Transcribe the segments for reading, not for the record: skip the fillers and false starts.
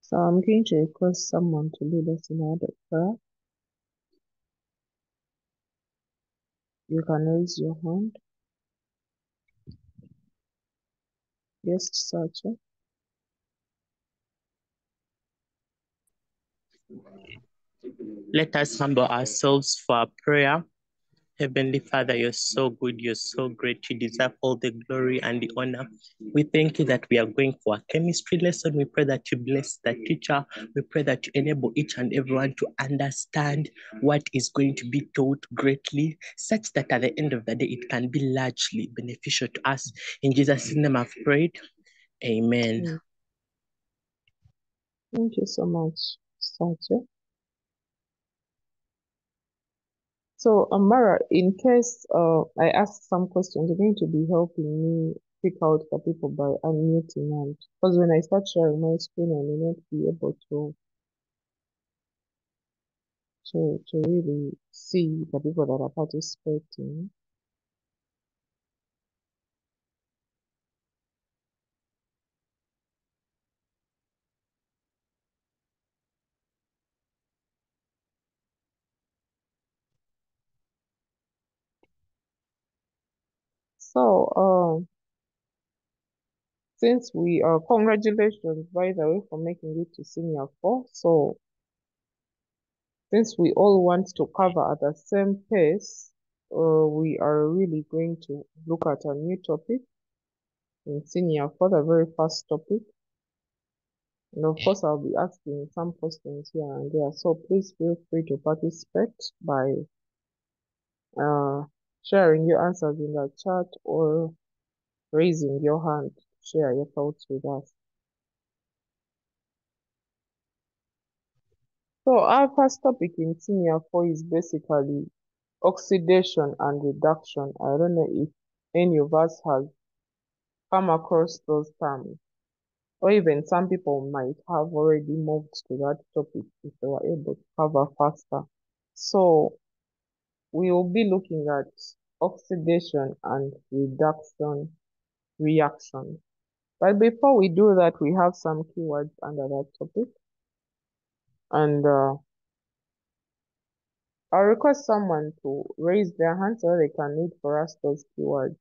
So I'm going to request someone to lead us in order of prayer. You can raise your hand. Yes, Sacha. Let us humble ourselves for our prayer. Heavenly Father, you're so good, you're so great, you deserve all the glory and the honor. We thank you that we are going for a chemistry lesson. We pray that you bless the teacher. We pray that you enable each and everyone to understand what is going to be taught greatly, such that at the end of the day, it can be largely beneficial to us. In Jesus' name I've prayed. Amen. Thank you so much, Sacha. So, Amara, in case I ask some questions, you're going to be helping me pick out the people by unmuting and because when I start sharing my screen, I may not be able to really see the people that are participating. So, since we are congratulations by the way for making it to senior 4. So since we all want to cover at the same pace, we are really going to look at a new topic in senior 4, the very first topic. And of course, I'll be asking some questions here and there. So please feel free to participate by uh, sharing your answers in the chat or raising your hand to share your thoughts with us. So our first topic in senior 4 is basically oxidation and reduction. I don't know if any of us has come across those terms, or even some people might have already moved to that topic if they were able to cover faster. So we will be looking at oxidation and reduction reactions. But before we do that, we have some keywords under that topic. And I'll request someone to raise their hand so they can read for us those keywords.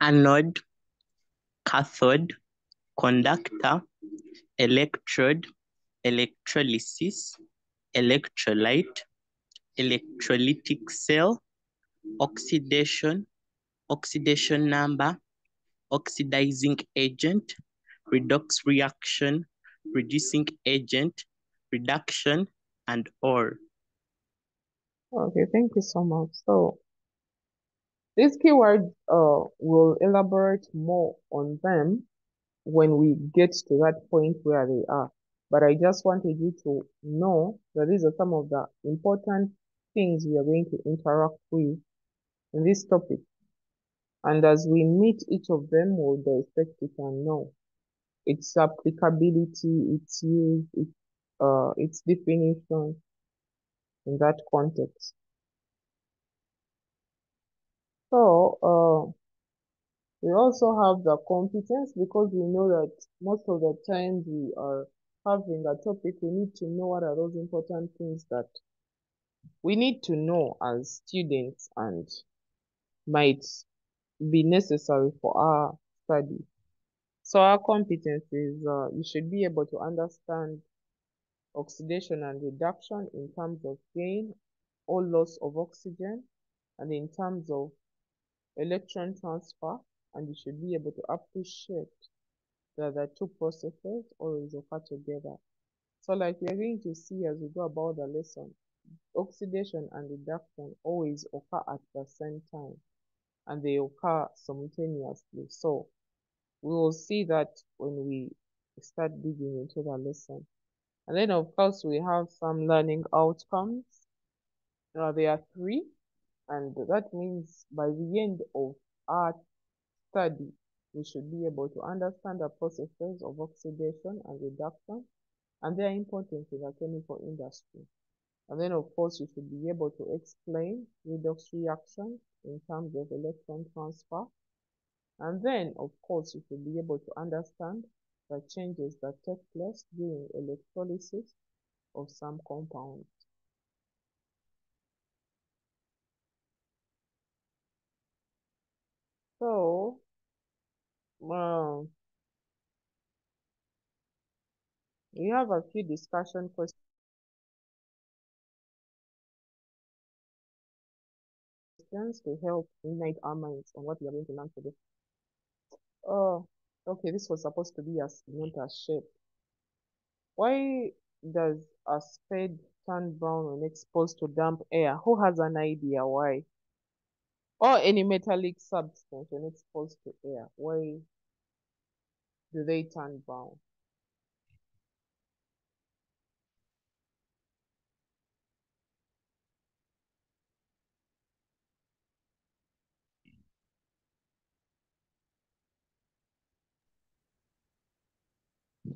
Anode, cathode, conductor, electrode, electrolysis, electrolyte, electrolytic cell, oxidation, oxidation number, oxidizing agent, redox reaction, reducing agent, reduction, and or. Okay, thank you so much. So these keywords will elaborate more on them when we get to that point where they are. But I just wanted you to know that these are some of the important things we are going to interact with in this topic. And as we meet each of them, we'll dissect it and know its applicability, its use, its definition in that context. So, we also have the competence because we know that most of the times we are having a topic, we need to know what are those important things that we need to know as students and might be necessary for our study. So our competence is you should be able to understand oxidation and reduction in terms of gain or loss of oxygen and in terms of electron transfer, and you should be able to appreciate that the two processes always occur together. So like we are going to see as we go about the lesson, oxidation and reduction always occur at the same time and they occur simultaneously. So we will see that when we start digging into the lesson. And then of course we have some learning outcomes. There are 3, and that means by the end of our study, we should be able to understand the processes of oxidation and reduction. and they are important in the chemical industry. And then, of course, you should be able to explain redox reactions in terms of electron transfer. And then, of course, you should be able to understand the changes that take place during electrolysis of some compounds. So, uh, we have a few discussion questions to help unite our minds on what we are going to learn today. Oh, okay, this was supposed to be not a shape. Why does a spade turn brown when exposed to damp air? Who has an idea why? Or any metallic substance when exposed to air, why do they turn brown?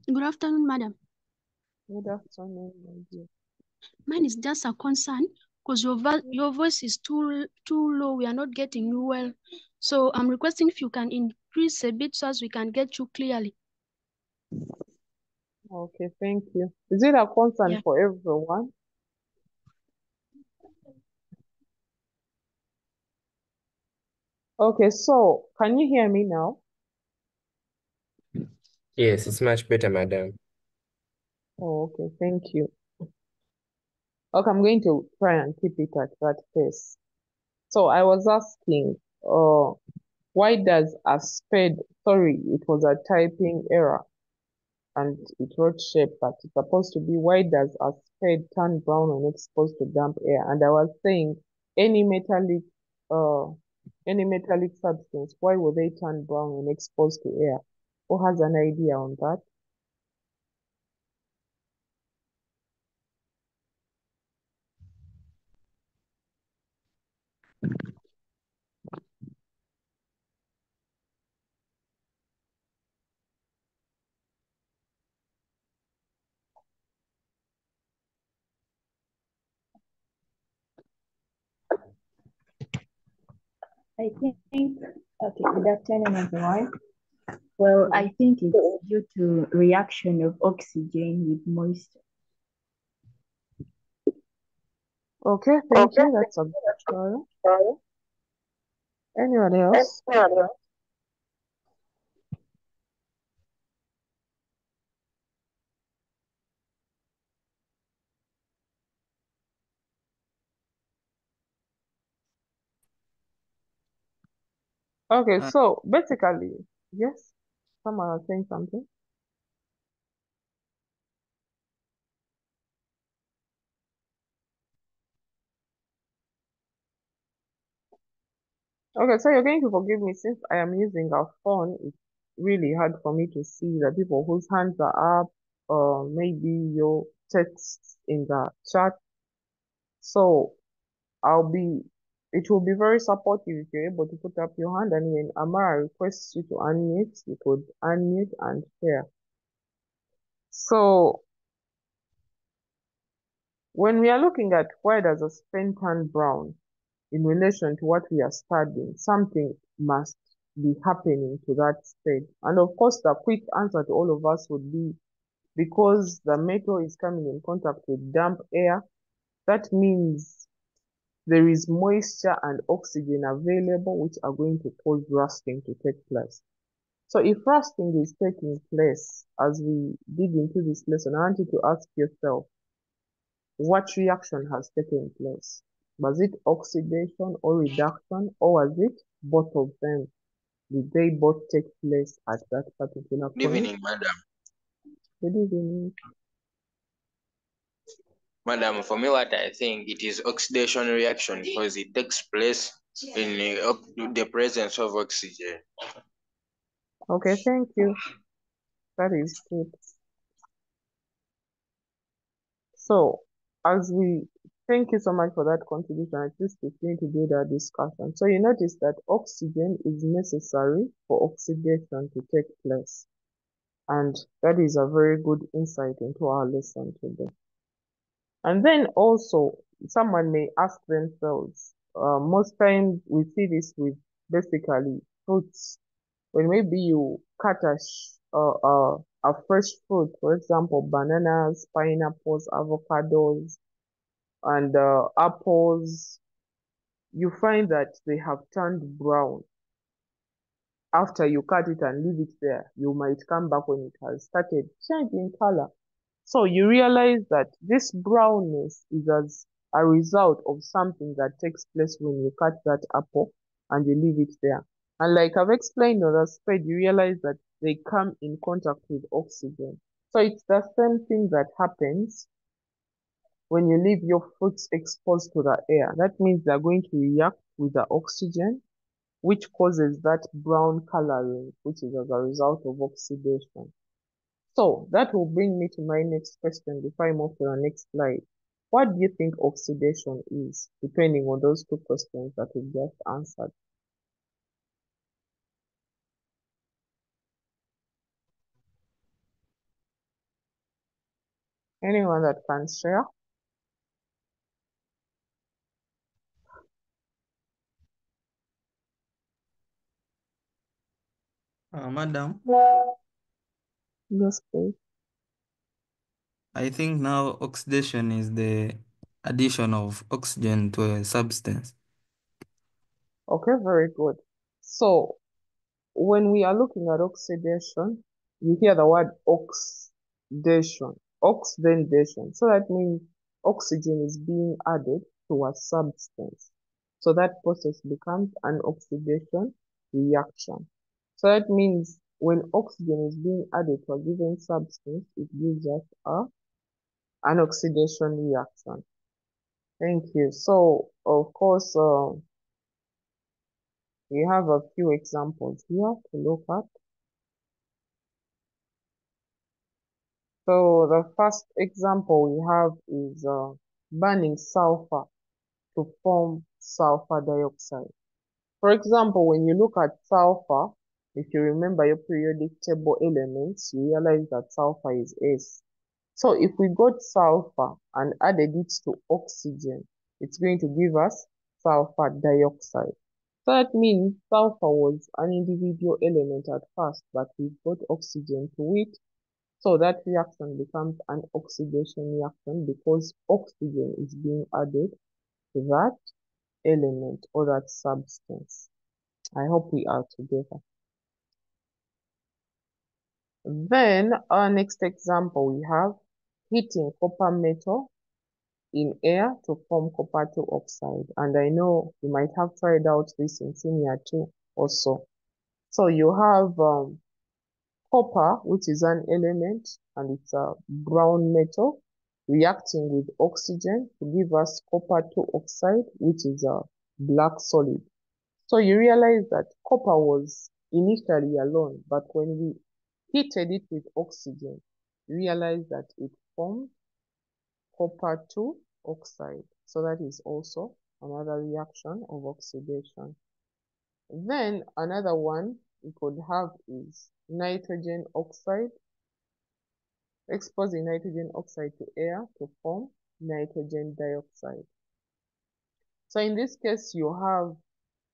Good afternoon, madam. Good afternoon, my dear. Mine is just a concern because your voice is too low. We are not getting you well. So I'm requesting if you can increase a bit so as we can get you clearly. Okay, thank you. Is it a concern Yeah. for everyone? Okay, so can you hear me now? Yes, it's much better, madam. Oh, okay, thank you. Okay, I'm going to try and keep it at that pace. So I was asking, why does a spade, sorry, it was a typing error and it wrote shape, but it's supposed to be why does a spade turn brown when exposed to damp air? And I was saying any metallic, uh, any metallic substance, why would they turn brown when exposed to air? Who has an idea on that? I think, okay, good afternoon, everyone. Well, I think it's due to reaction of oxygen with moisture. Okay, thank you. That's a good story. Anyone else? Okay, so basically, yes, someone was saying something. Okay, so you're going to forgive me since I am using a phone. It's really hard for me to see the people whose hands are up, or maybe your text in the chat. So it will be very supportive if you're able to put up your hand, and when Amara requests you to unmute, you could unmute and share. So when we are looking at why does a pen turn brown in relation to what we are studying, something must be happening to that state. And of course, the quick answer to all of us would be because the metal is coming in contact with damp air, that means there is moisture and oxygen available, which are going to cause rusting to take place. So if rusting is taking place as we dig into this lesson, I want you to ask yourself, what reaction has taken place? Was it oxidation or reduction, or was it both of them? Did they both take place at that particular Good point? evening, madam. Good evening. Madam, for me, what I think it is oxidation reaction because it takes place in the presence of oxygen. Okay, thank you. That is good. So, as we thank you so much for that contribution, at least it's going to build our discussion. So you notice that oxygen is necessary for oxidation to take place. And that is a very good insight into our lesson today. And then also, someone may ask themselves, most times we see this with basically fruits. When maybe you cut a fresh fruit, for example, bananas, pineapples, avocados, and apples, you find that they have turned brown. After you cut it and leave it there, you might come back when it has started changing color. So you realize that this brownness is as a result of something that takes place when you cut that apple and you leave it there. And like I've explained on the spread, you realize that they come in contact with oxygen. So it's the same thing that happens when you leave your fruits exposed to the air. That means they're going to react with the oxygen, which causes that brown coloring, which is as a result of oxidation. So that will bring me to my next question before I move to the next slide. What do you think oxidation is, depending on those two questions that we just answered? Anyone that can share? Madam, Yes, please. I think now oxidation is the addition of oxygen to a substance. Okay, very good. So when we are looking at oxidation, you hear the word oxidation, oxidation. So that means oxygen is being added to a substance. So that process becomes an oxidation reaction. So that means when oxygen is being added to a given substance, it gives us an oxidation reaction. Thank you. So, of course, we have a few examples here to look at. So the first example we have is burning sulfur to form sulfur dioxide. For example, when you look at sulfur, if you remember your periodic table elements, you realize that sulfur is S. So if we got sulfur and added it to oxygen, it's going to give us sulfur dioxide. So that means sulfur was an individual element at first, but we've got oxygen to it. So that reaction becomes an oxidation reaction because oxygen is being added to that element or that substance. I hope we are together. Then our next example we have heating copper metal in air to form copper 2 oxide. And I know you might have tried out this in senior 2 also. So you have copper, which is an element, and it's a brown metal, reacting with oxygen to give us copper 2 oxide, which is a black solid. So you realize that copper was initially alone, but when we heated it with oxygen, you realize that it formed copper 2 oxide. So that is also another reaction of oxidation. Then another one we could have is nitrogen oxide, exposing nitrogen oxide to air to form nitrogen dioxide. So in this case, you have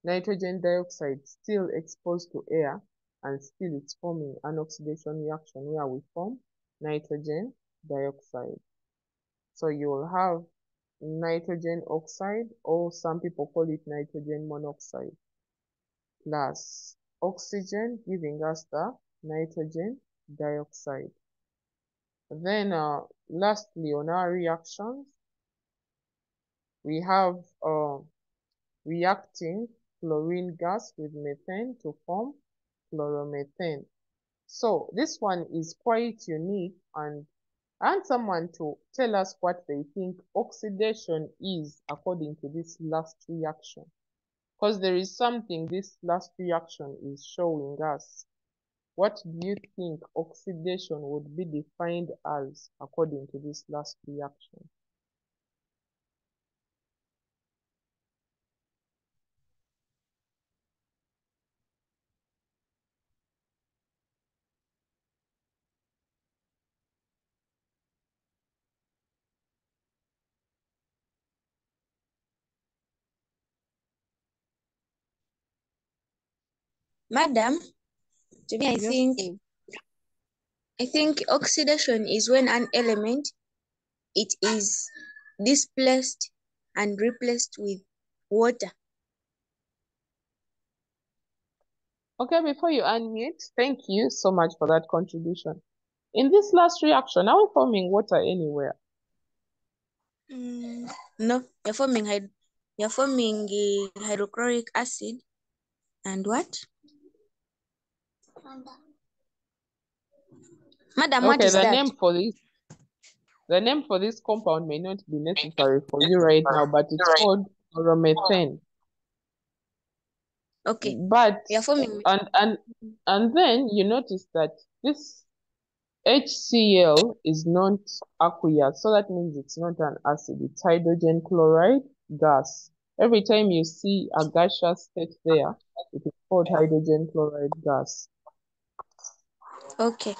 nitrogen dioxide still exposed to air and still it's forming an oxidation reaction where we form nitrogen dioxide. So you will have nitrogen oxide, or some people call it nitrogen monoxide, plus oxygen giving us the nitrogen dioxide. Then lastly on our reactions, we have reacting chlorine gas with methane to form chloromethane. So this one is quite unique, and I want someone to tell us what they think oxidation is according to this last reaction. Because there is something this last reaction is showing us. What do you think oxidation would be defined as according to this last reaction? Madam, to me, Yes, please. I think oxidation is when an element it is displaced and replaced with water. Okay, before you unmute, thank you so much for that contribution. In this last reaction, are we forming water anywhere? No, you're forming hydrochloric acid and what? Madam, what Okay, is the that? name for this compound may not be necessary for you right now, but it's called chloromethane. Okay. But You're forming and then you notice that this HCl is not aqueous, so that means it's not an acid, it's hydrogen chloride gas. Every time you see a gaseous state there, it is called hydrogen chloride gas. okay.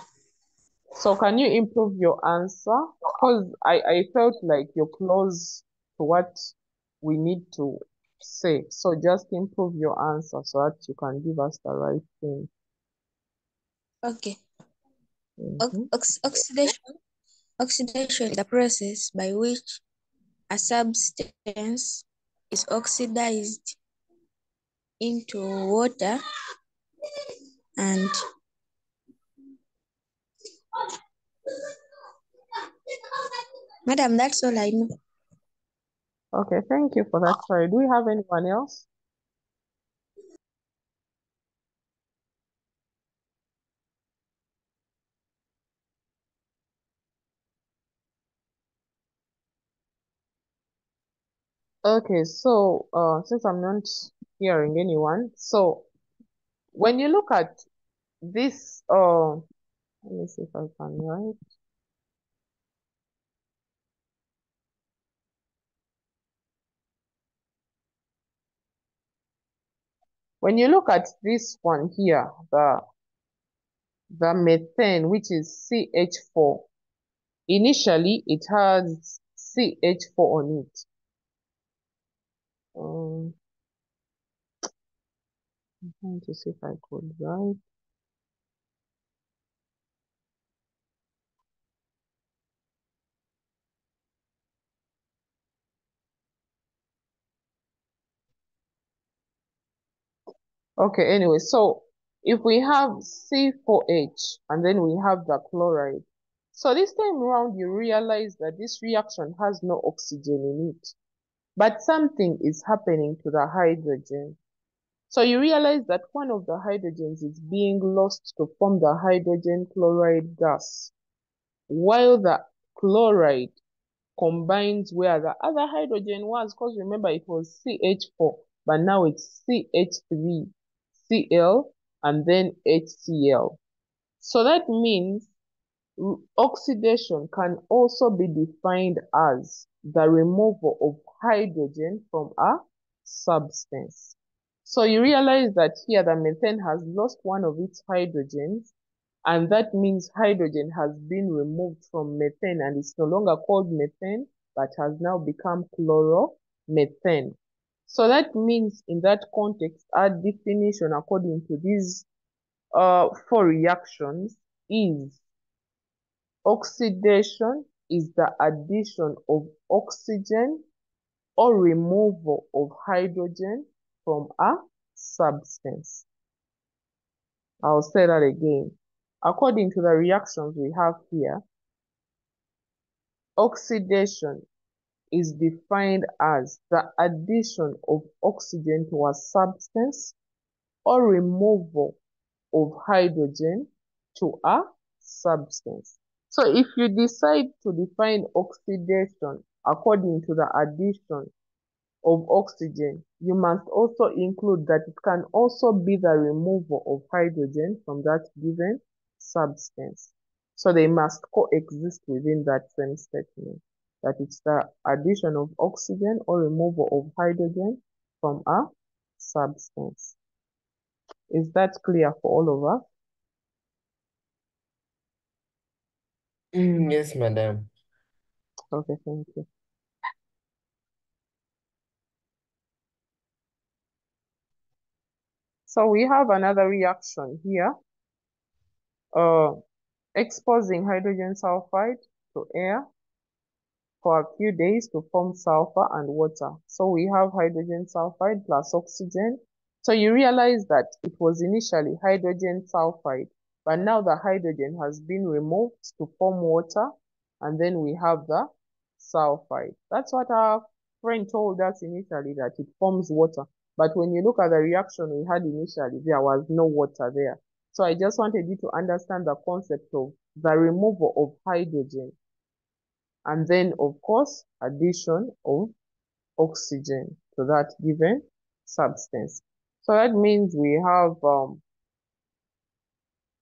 So can you improve your answer? Because I felt like you're close to what we need to say. So just improve your answer so that you can give us the right thing. Okay. Mhm. Oxidation is the process by which a substance is oxidized into water and Madam, that's all I know. Okay, thank you for that. Sorry, do we have anyone else? Okay, so since I'm not hearing anyone, so when you look at this, let me see if I can write. When you look at this one here, the methane, which is CH4, initially it has CH4 on it. I'm trying to see if I could write. Okay, anyway, so if we have C4H and then we have the chloride, so this time around you realize that this reaction has no oxygen in it, but something is happening to the hydrogen. So you realize that one of the hydrogens is being lost to form the hydrogen chloride gas, while the chloride combines where the other hydrogen was, because remember it was CH4, but now it's CH3, Cl, and then HCl. So that means oxidation can also be defined as the removal of hydrogen from a substance. So you realize that here the methane has lost one of its hydrogens, and that means hydrogen has been removed from methane and it's no longer called methane, but has now become chloromethane. So that means in that context, our definition according to these four reactions is oxidation is the addition of oxygen or removal of hydrogen from a substance. I'll say that again. According to the reactions we have here, oxidation is defined as the addition of oxygen to a substance or removal of hydrogen to a substance. So if you decide to define oxidation according to the addition of oxygen, you must also include that it can also be the removal of hydrogen from that given substance. So they must coexist within that same statement, that it's the addition of oxygen or removal of hydrogen from a substance. Is that clear for all of us? Yes, madam. Okay, thank you. So we have another reaction here, exposing hydrogen sulfide to air for a few days to form sulfur and water. So we have hydrogen sulfide plus oxygen. So you realize that it was initially hydrogen sulfide, but now the hydrogen has been removed to form water, and then we have the sulfide. That's what our friend told us initially, that it forms water. But when you look at the reaction we had initially, there was no water there. So I just wanted you to understand the concept of the removal of hydrogen, and then of course addition of oxygen to that given substance. So that means we have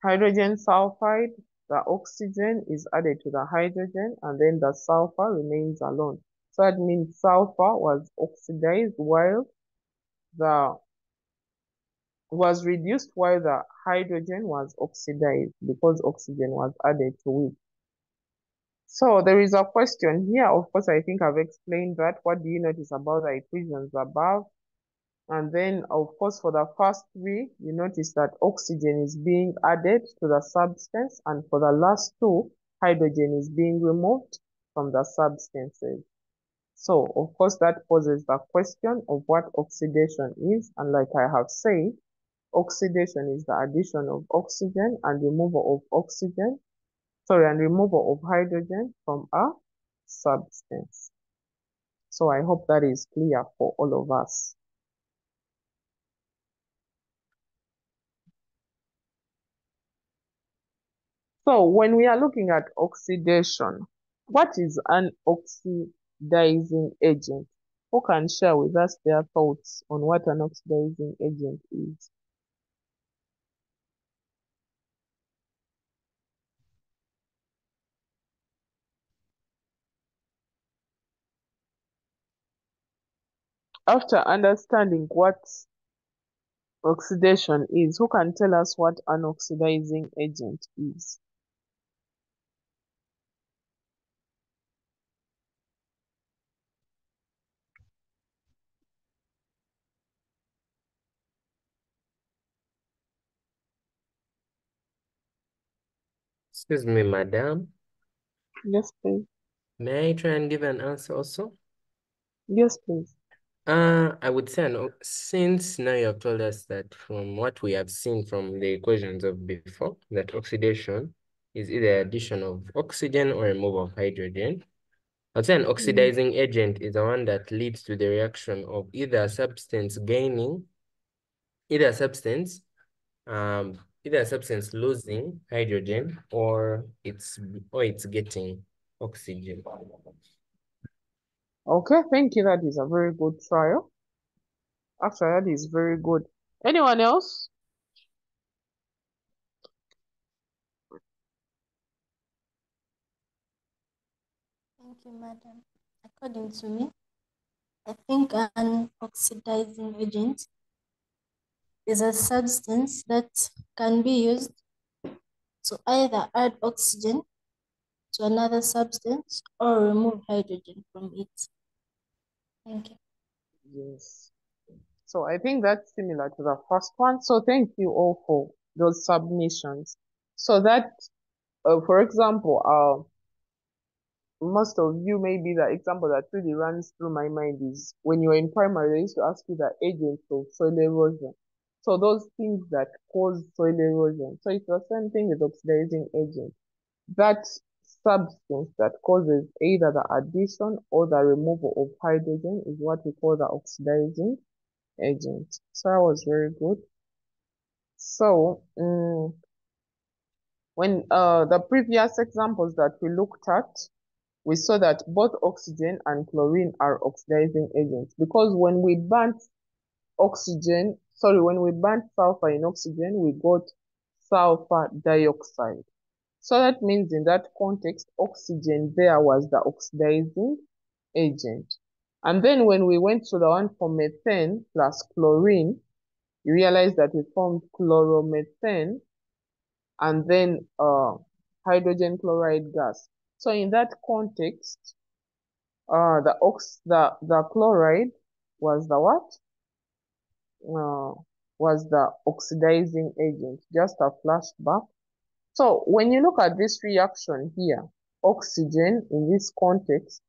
hydrogen sulfide, the oxygen is added to the hydrogen, and then the sulfur remains alone. So that means sulfur was oxidized while was reduced while the hydrogen was oxidized because oxygen was added to it. So there is a question here. Of course, I think I've explained that. What do you notice about the equations above? And then, of course, for the first three, you notice that oxygen is being added to the substance, and for the last two, hydrogen is being removed from the substances. So, of course, that poses the question of what oxidation is. And like I have said, oxidation is the addition of oxygen and removal of hydrogen from a substance. So I hope that is clear for all of us. So when we are looking at oxidation, what is an oxidizing agent? Who can share with us their thoughts on what an oxidizing agent is? After understanding what oxidation is, who can tell us what an oxidizing agent is? Excuse me, madam. Yes, please. May I try and give an answer also? Yes, please. I would say, no, since now you have told us that from what we have seen from the equations of before, that oxidation is either addition of oxygen or removal of hydrogen. I'd say an oxidizing agent is the one that leads to the reaction of either a substance losing hydrogen or it's getting oxygen. Okay, thank you. That is a very good trial. Actually, that is very good. Anyone else? Thank you, madam. According to me, I think an oxidizing agent is a substance that can be used to either add oxygen to another substance or remove hydrogen from it. Thank you. Yes. So I think that's similar to the first one. So thank you all for those submissions. So that, for example, most of you, maybe the example that really runs through my mind is when you were in primary, they used to ask you the agents of soil erosion. So those things that cause soil erosion. So it's the same thing with oxidizing agent. That substance that causes either the addition or the removal of hydrogen is what we call the oxidizing agent. So that was very good. So when the previous examples that we looked at, we saw that both oxygen and chlorine are oxidizing agents, because when we burnt sulfur in oxygen, we got sulfur dioxide. So that means in that context, oxygen there was the oxidizing agent. And then when we went to the one for methane plus chlorine, you realize that we formed chloromethane and then hydrogen chloride gas. So in that context, the chloride was the what? was the oxidizing agent. Just a flashback. So when you look at this reaction here, oxygen in this context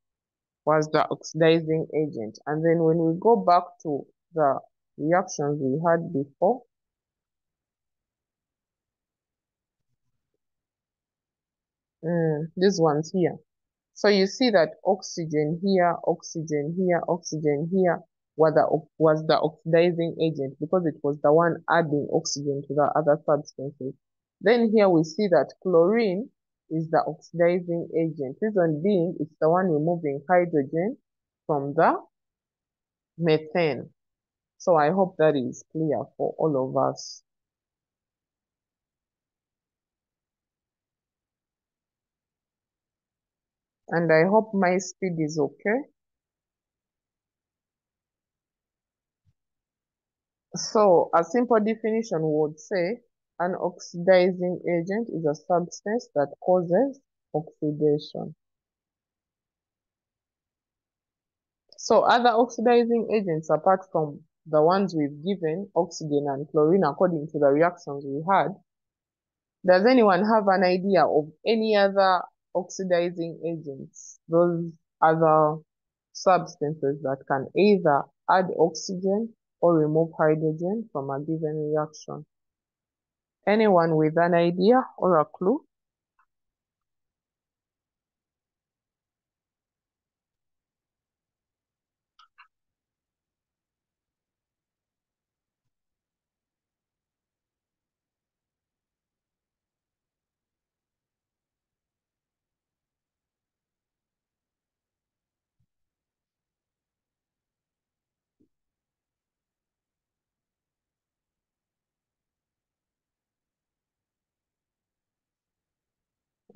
was the oxidizing agent. And then when we go back to the reactions we had before, these ones here. So you see that oxygen here, oxygen here, oxygen here was the oxidizing agent because it was the one adding oxygen to the other substances. Then here we see that chlorine is the oxidizing agent. Reason being, it's the one removing hydrogen from the methane. So I hope that is clear for all of us. And I hope my speed is okay. So a simple definition would say an oxidizing agent is a substance that causes oxidation. So other oxidizing agents apart from the ones we've given, oxygen and chlorine, according to the reactions we had, does anyone have an idea of any other oxidizing agents? Those other substances that can either add oxygen or remove hydrogen from a given reaction. Anyone with an idea or a clue?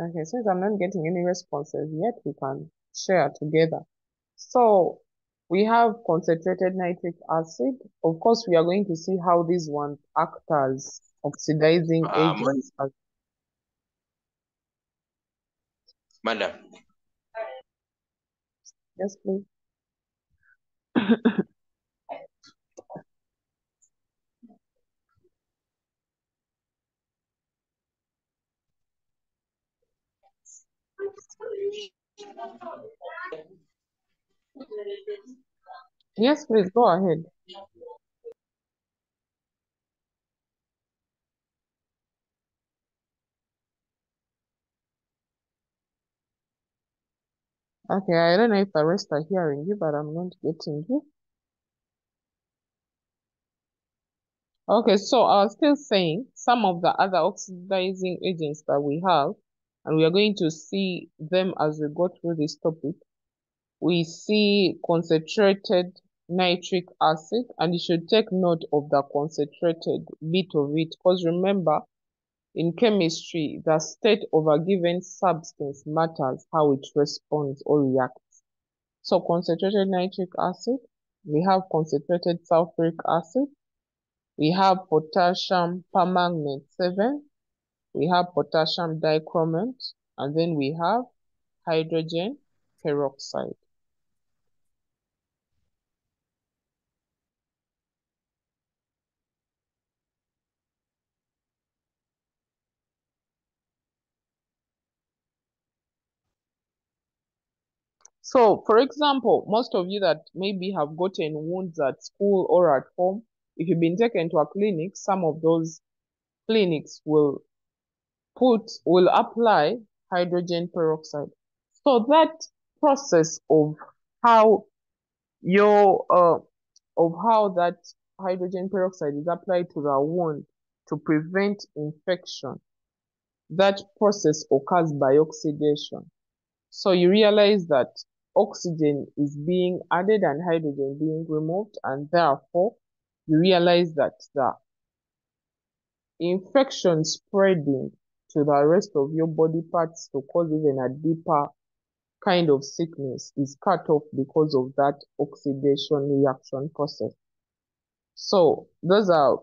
Okay, since I'm not getting any responses yet, we can share together. So we have concentrated nitric acid. Of course, we are going to see how these ones act as oxidizing agents. Madam. Yes, please. Yes, please, go ahead. Okay, I don't know if the rest are hearing you, but I'm not getting you. Okay, so I was still saying some of the other oxidizing agents that we have, and we are going to see them as we go through this topic. We see concentrated nitric acid, and you should take note of the concentrated bit of it, because remember, in chemistry, the state of a given substance matters how it responds or reacts. So concentrated nitric acid, we have concentrated sulfuric acid, we have potassium permanganate 7, we have potassium dichromate, and then we have hydrogen peroxide. So, for example, most of you that maybe have gotten wounds at school or at home, if you've been taken to a clinic, some of those clinics will apply hydrogen peroxide. So that process of how that hydrogen peroxide is applied to the wound to prevent infection, that process occurs by oxidation. So you realize that oxygen is being added and hydrogen being removed, and therefore you realize that the infection spreading to the rest of your body parts to cause even a deeper kind of sickness is cut off because of that oxidation reaction process. So those are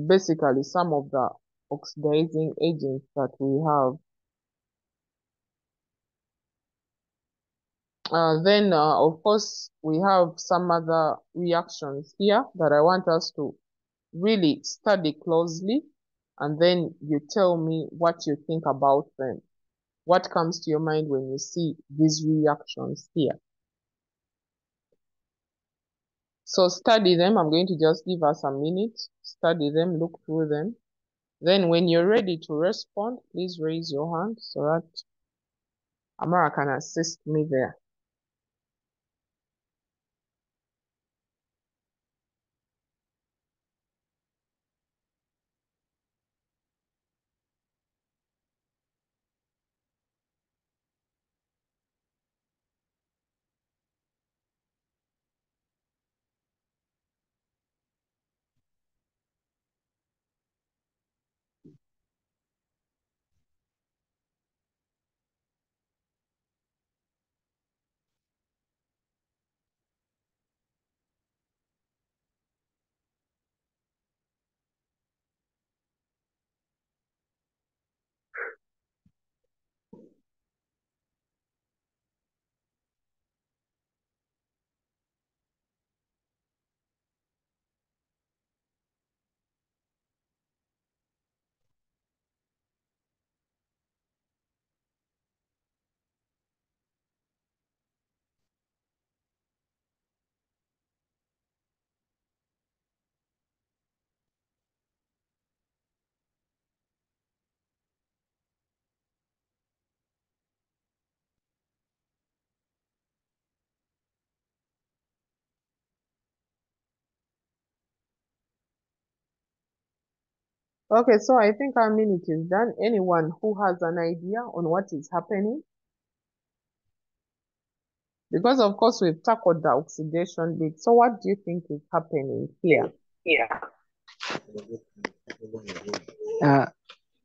basically some of the oxidizing agents that we have. Then, of course, we have some other reactions here that I want us to really study closely, and then you tell me what you think about them. What comes to your mind when you see these reactions here? So study them. I'm going to just give us a minute. Study them, look through them. Then when you're ready to respond, please raise your hand so that Amara can assist me there. Okay, so I think our minute is done. Anyone who has an idea on what is happening? Because of course we've tackled the oxidation bit. So what do you think is happening here?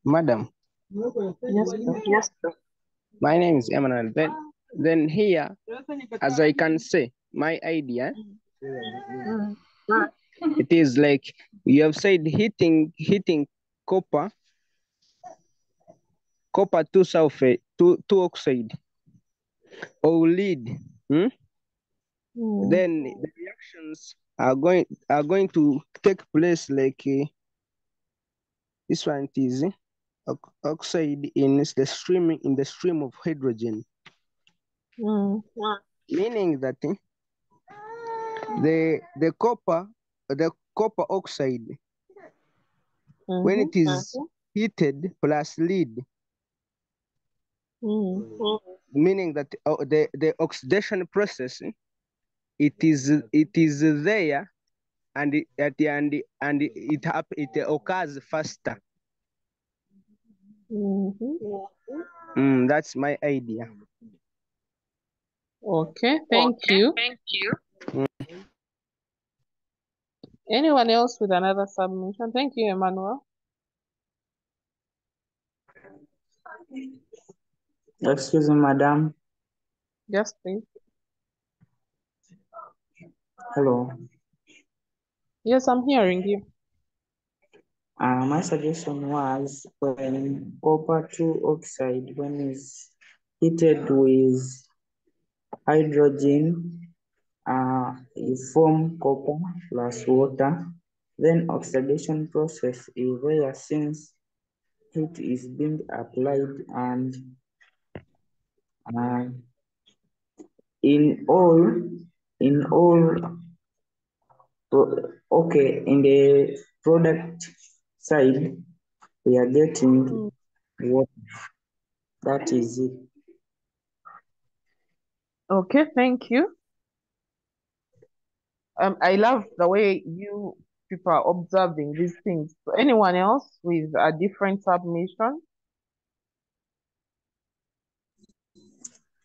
Madam, Yes, sir. my name is Emmanuel. Then here, as I can say, my idea, it is like you have said heating copper to sulfate to oxide or lead. Then the reactions are going to take place like this one is oxide in the stream of hydrogen, meaning that the copper oxide when it is heated plus lead, meaning that the oxidation process it is there and it occurs faster. That's my idea. Okay, thank you. Anyone else with another submission? Thank you, Emmanuel. Excuse me, madam. Yes, please. Hello. Yes, I'm hearing you. My suggestion was when copper 2 oxide, when is heated with hydrogen, you form copper plus water. Then oxidation process is there since heat is being applied, and in all, okay, in the product side, we are getting water. That is it. Okay, thank you. I love the way you people are observing these things. So anyone else with a different submission?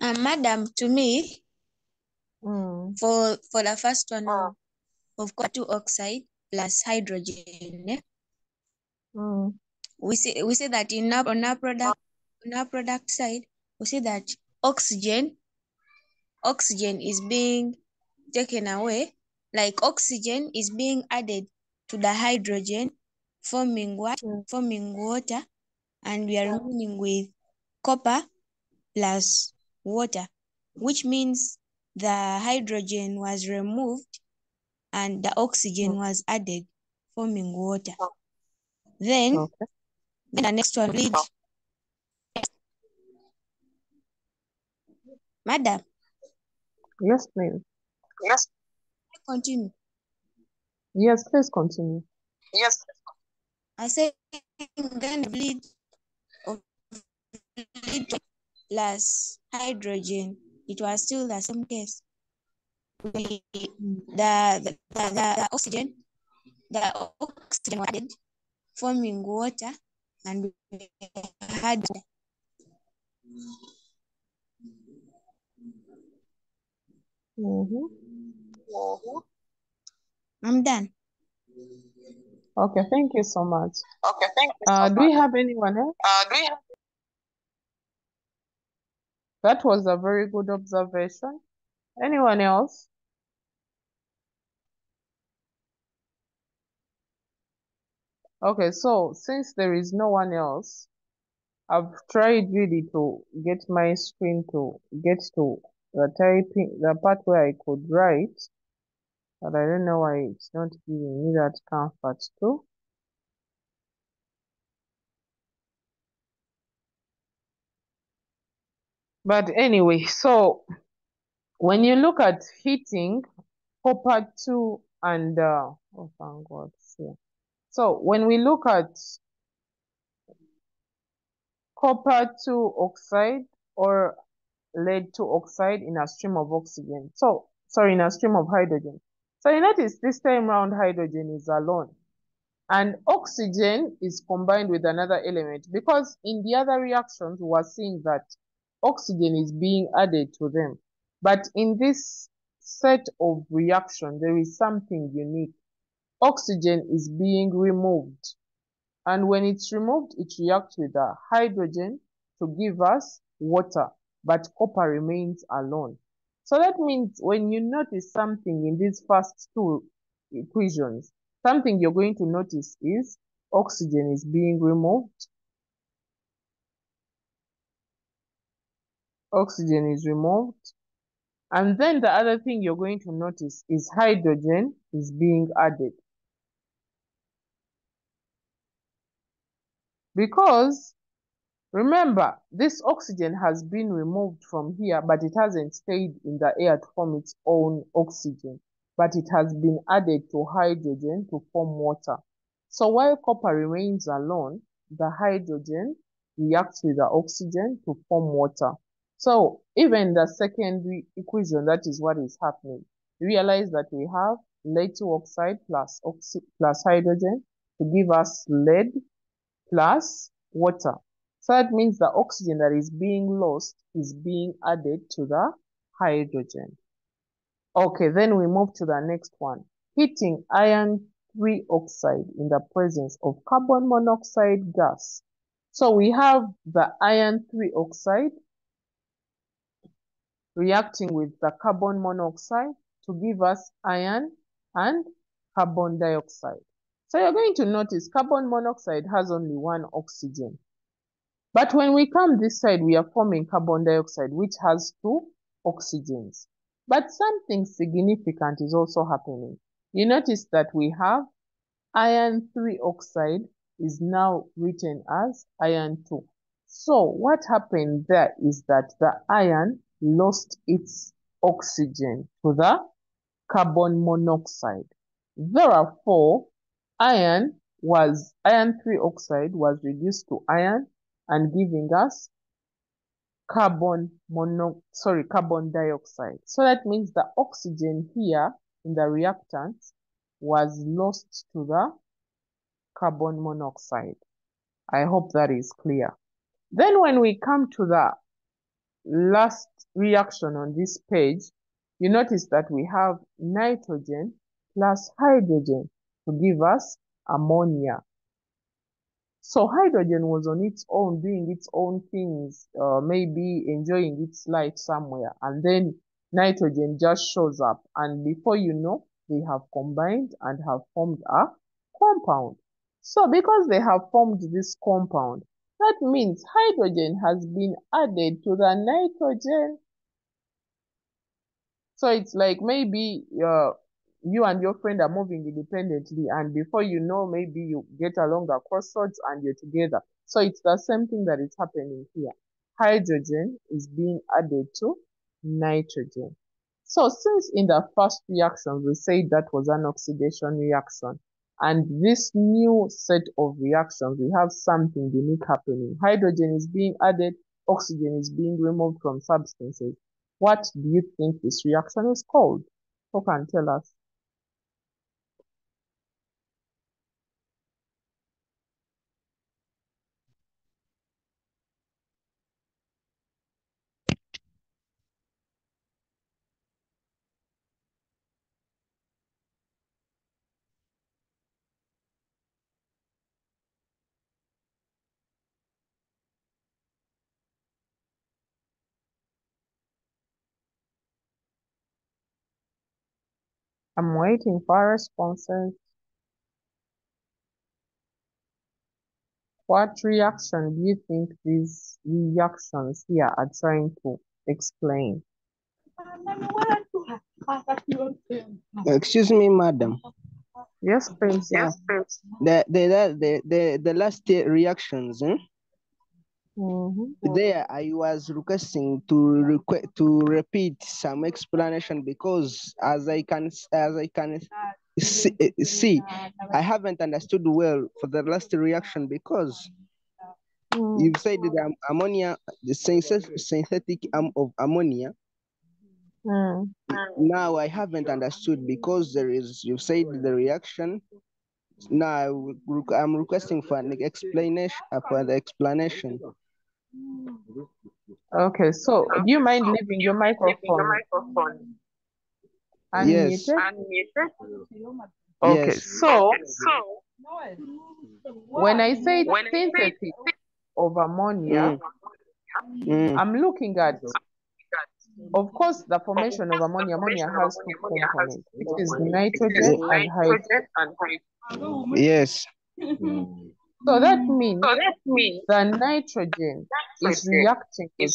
Madam, to me, for the first one of copper 2 oxide plus hydrogen, we say that on our product side, we see that oxygen is being taken away, like oxygen is being added to the hydrogen, forming what? Forming water, and we are remaining with copper plus water, which means the hydrogen was removed and the oxygen was added. forming water. Then Okay. the next one, read. Madam. Yes, please. Yes. Continue. Yes, please continue. Yes. I say then bleed of lead plus hydrogen. It was still the same case. The oxygen was added, forming water, and we had. I'm done. Okay, thank you so much. Okay, thank you so Do much. we have anyone else? Do we have That was a very good observation. Anyone else? Okay, so since there is no one else, I've tried really to get my screen to get to the part where I could write, but I don't know why it's not giving me that comfort too. But anyway, so when you look at heating, copper 2 and oh thank God, yeah. So when we look at copper 2 oxide or lead 2 oxide in a stream of oxygen. So, sorry, in a stream of hydrogen. So you notice this time round hydrogen is alone. And oxygen is combined with another element because in the other reactions we are seeing that oxygen is being added to them. But in this set of reaction, there is something unique. Oxygen is being removed. And when it's removed, it reacts with the hydrogen to give us water, but copper remains alone. So that means when you notice something in these first two equations, something you're going to notice is oxygen is being removed. Oxygen is removed. And then the other thing you're going to notice is hydrogen is being added. Because remember, this oxygen has been removed from here, but it hasn't stayed in the air to form its own oxygen, but it has been added to hydrogen to form water. So while copper remains alone, the hydrogen reacts with the oxygen to form water. So even the secondary equation, that is what is happening. Realize that we have lead 2 oxide plus hydrogen to give us lead plus water. So that means the oxygen that is being lost is being added to the hydrogen. Okay, then we move to the next one. Heating iron 3 oxide in the presence of carbon monoxide gas. So we have the iron 3 oxide reacting with the carbon monoxide to give us iron and carbon dioxide. So you're going to notice carbon monoxide has only one oxygen. But when we come this side, we are forming carbon dioxide, which has 2 oxygens. But something significant is also happening. You notice that we have iron 3 oxide is now written as iron 2. So what happened there is that the iron lost its oxygen to the carbon monoxide. Therefore, iron 3 oxide was reduced to iron and giving us carbon dioxide. So that means the oxygen here in the reactant was lost to the carbon monoxide. I hope that is clear. Then when we come to the last reaction on this page, you notice that we have nitrogen plus hydrogen to give us ammonia. So hydrogen was on its own doing its own things, maybe enjoying its life somewhere, and then nitrogen just shows up, and before you know, they have combined and have formed a compound. So because they have formed this compound, that means hydrogen has been added to the nitrogen. So it's like maybe you and your friend are moving independently, and before you know, maybe you get along a crossroads and you're together. So it's the same thing that is happening here. Hydrogen is being added to nitrogen. So since in the first reaction we said that was an oxidation reaction, and this new set of reactions, we have something unique happening. Hydrogen is being added, oxygen is being removed from substances. What do you think this reaction is called? Who can tell us? I'm waiting for responses. What reaction do you think these reactions here are trying to explain? Excuse me, madam. Yes, please. Yeah. The last reactions, there I was requesting to repeat some explanation, because as I can see, I haven't understood well for the last reaction, because you've said the ammonia, the synthetic of ammonia. Now I haven't understood, because you've said the reaction. Now I'm requesting for an explanation, for the explanation. Okay, so do you mind leaving your microphone Yes. unmuted? Okay, Yes. so when I say synthesis of ammonia, I'm looking at, of course, the formation of ammonia. Ammonia has two components, which is nitrogen and hydrogen. Yes. So that means the nitrogen is reacting with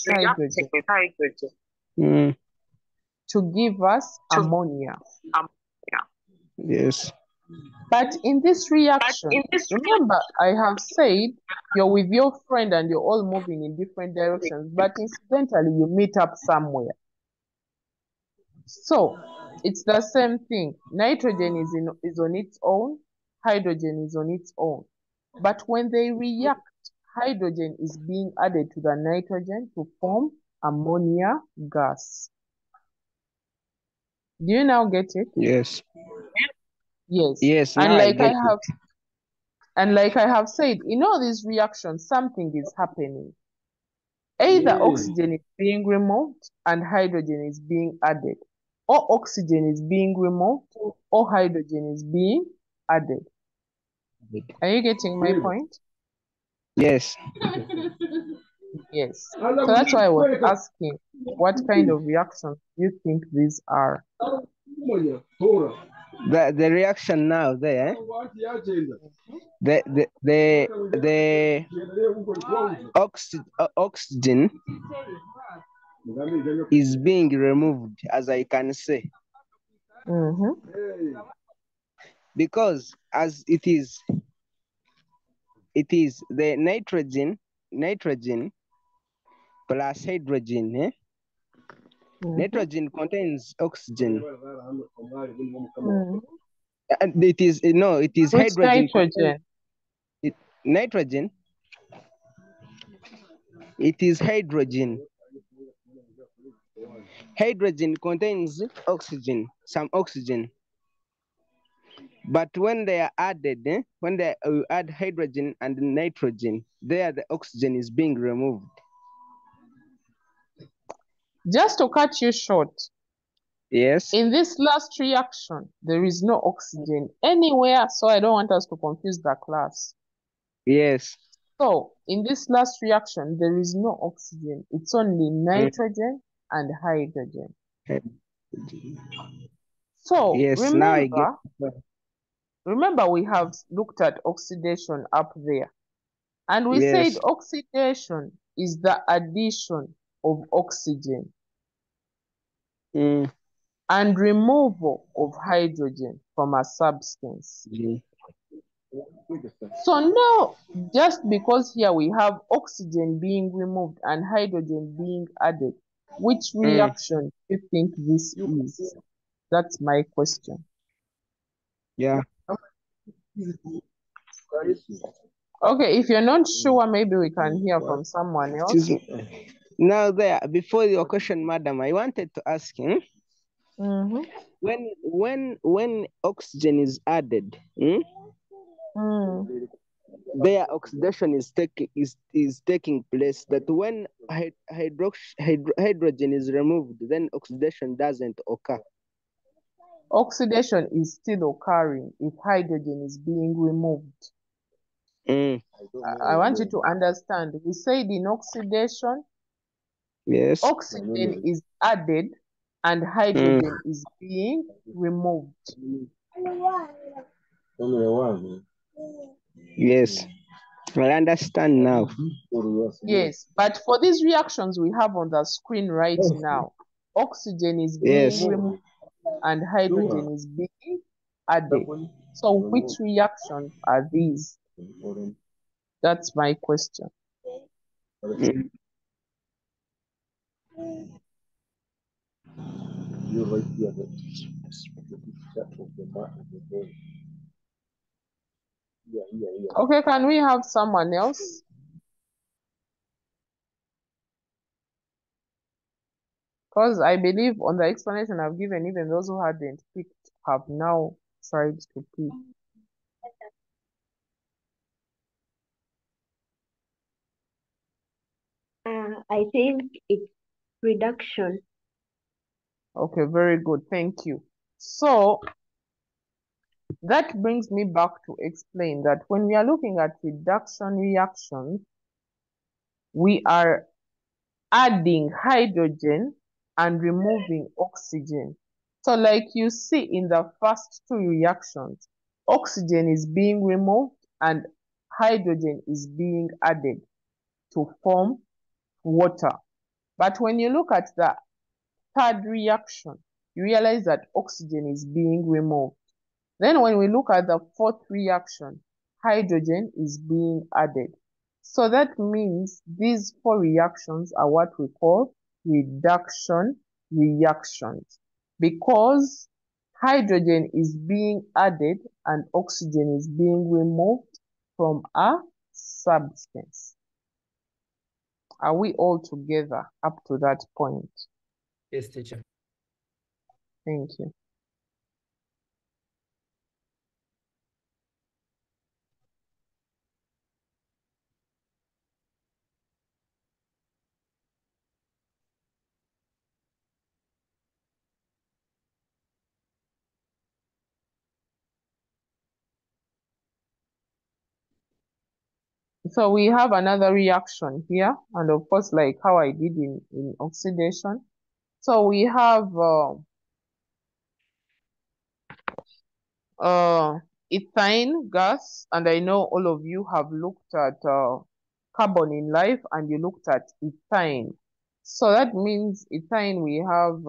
hydrogen to give us ammonia. Yes. But in this reaction, remember I have said you're with your friend and you're all moving in different directions, but incidentally you meet up somewhere. So it's the same thing. Nitrogen is on its own, hydrogen is on its own. But when they react, hydrogen is being added to the nitrogen to form ammonia gas. Do you now get it? Yes. Yes. Yes. And Now like I get it. And like I have said, in all these reactions, something is happening. Either oxygen is being removed and hydrogen is being added, or oxygen is being removed or hydrogen is being added. Are you getting my point? Yes. Yes. So that's why I was asking, what kind of reactions do you think these are? The reaction now there, the oxygen is being removed, as I can say, because as it is the nitrogen plus hydrogen. Nitrogen contains oxygen. And it is Which hydrogen. nitrogen? Nitrogen. It is hydrogen. Hydrogen contains oxygen, some oxygen. But when they are added, when they add hydrogen and nitrogen, there the oxygen is being removed. Just to cut you short. Yes. In this last reaction, there is no oxygen anywhere, so I don't want us to confuse the class. Yes. So in this last reaction, there is no oxygen. It's only nitrogen and hydrogen. So yes, remember we have looked at oxidation up there. And we yes. said oxidation is the addition of oxygen. and removal of hydrogen from a substance. So now, just because here we have oxygen being removed and hydrogen being added, which reaction do you think this is? That's my question. Yeah. Okay, if you're not sure, maybe we can hear from someone else. Excuse me. Now there, before your question, madam, I wanted to ask him, when oxygen is added, their oxidation is taking place. That when hydrogen is removed, then oxidation doesn't occur. Oxidation is still occurring if hydrogen is being removed. I want you to understand. We said in oxidation, yes, oxygen is added and hydrogen is being removed. Yes, I understand now. Yes, but for these reactions we have on the screen right now, oxygen is being removed and hydrogen is being added. So which reactions are these? That's my question. Okay, can we have someone else? Because I believe on the explanation I've given, even those who hadn't picked have now tried to pick. I think it's reduction. Okay, very good. Thank you. So that brings me back to explain that when we are looking at reduction reactions, we are adding hydrogen and removing oxygen. So like you see in the first two reactions, oxygen is being removed and hydrogen is being added to form water. But when you look at the third reaction, you realize that oxygen is being removed. Then when we look at the fourth reaction, hydrogen is being added. So that means these four reactions are what we call reduction reactions, because hydrogen is being added and oxygen is being removed from a substance. Are we all together up to that point? Yes, teacher. Thank you. So we have another reaction here, and of course, like how I did in oxidation. So we have ethane gas, and I know all of you have looked at carbon in life, and you looked at ethane. So that means ethane, we have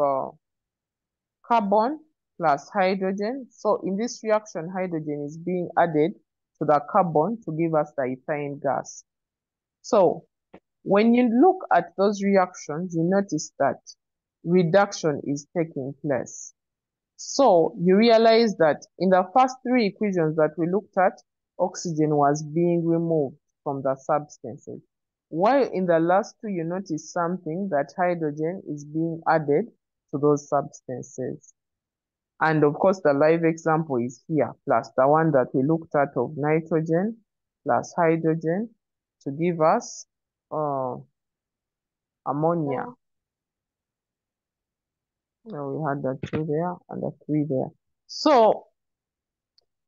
carbon plus hydrogen. So in this reaction, hydrogen is being added to the carbon to give us the ethane gas. So when you look at those reactions, you notice that reduction is taking place. So you realize that in the first three equations that we looked at, oxygen was being removed from the substances. While in the last two, you notice something, that hydrogen is being added to those substances. And of course, the live example is here, plus the one that we looked at of nitrogen plus hydrogen to give us ammonia. Now we had the 2 there and the 3 there. So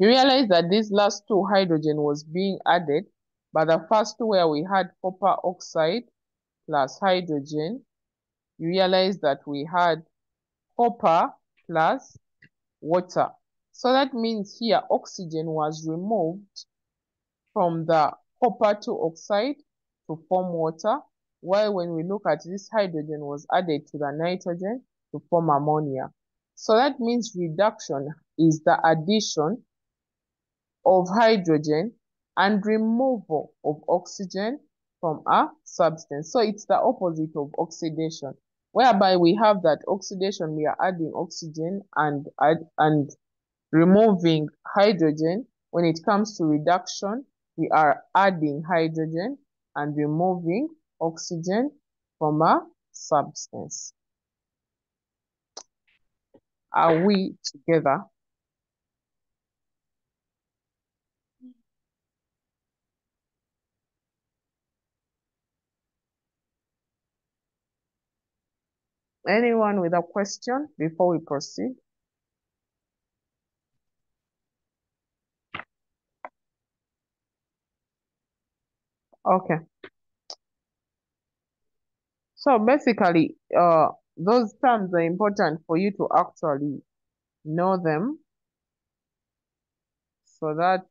you realize that these last two, hydrogen was being added, but the first two where we had copper oxide plus hydrogen, you realize that we had copper plus water. So that means here oxygen was removed from the copper 2 oxide to form water, while when we look at this, hydrogen was added to the nitrogen to form ammonia. So that means reduction is the addition of hydrogen and removal of oxygen from a substance. So it's the opposite of oxidation, whereby we have that oxidation, we are adding oxygen and removing hydrogen. When it comes to reduction, we are adding hydrogen and removing oxygen from a substance. Are we together? Anyone with a question before we proceed? Okay. So basically, those terms are important for you to actually know them so that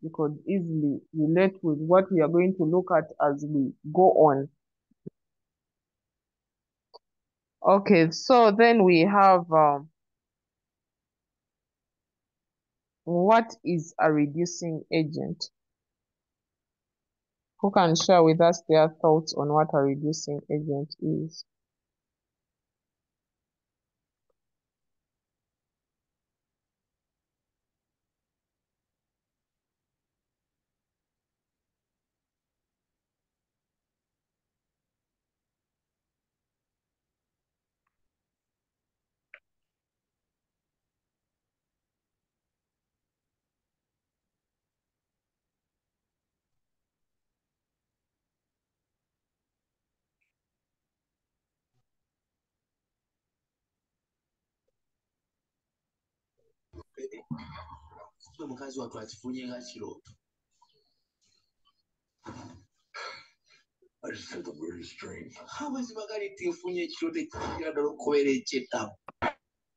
you could easily relate with what we are going to look at as we go on. Okay, so then we have what is a reducing agent? Who can share with us their thoughts on what a reducing agent is?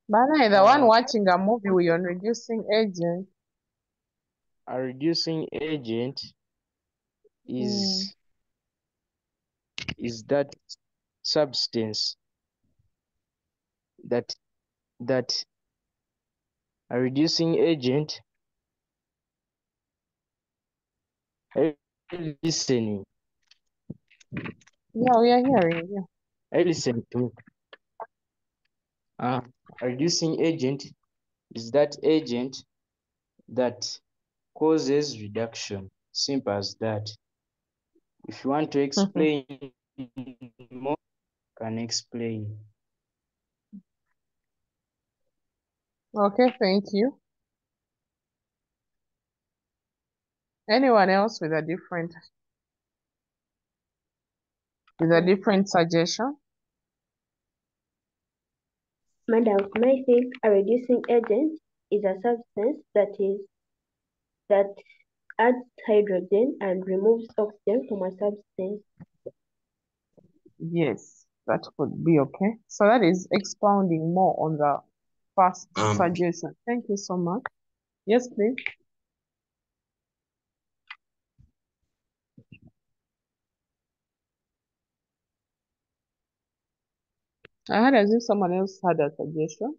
Bana, the one watching a movie on reducing agent. A reducing agent is that substance that a reducing agent. Are you listening? Yeah, we are hearing you. Are you listening to me? A reducing agent is that agent that causes reduction. Simple as that. If you want to explain more, can explain. Okay, thank you. Anyone else with a different suggestion? Madam, I think a reducing agent is a substance that adds hydrogen and removes oxygen from a substance. Yes, that could be okay. So that is expounding more on the first suggestion. Thank you so much. Yes, please. I heard as if someone else had a suggestion.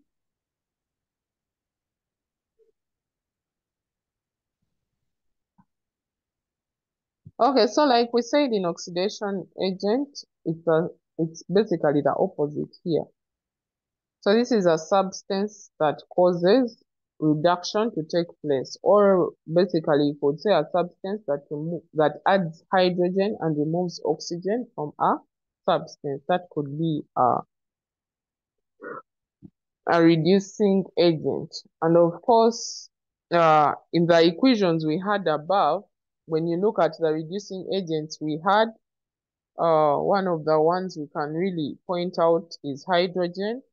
Okay, so like we said in oxidation agent, it's basically the opposite here. So this is a substance that causes reduction to take place, or basically you could say a substance that adds hydrogen and removes oxygen from a substance. That could be a reducing agent. And of course, in the equations we had above, when you look at the reducing agents we had, one of the ones we can really point out is hydrogen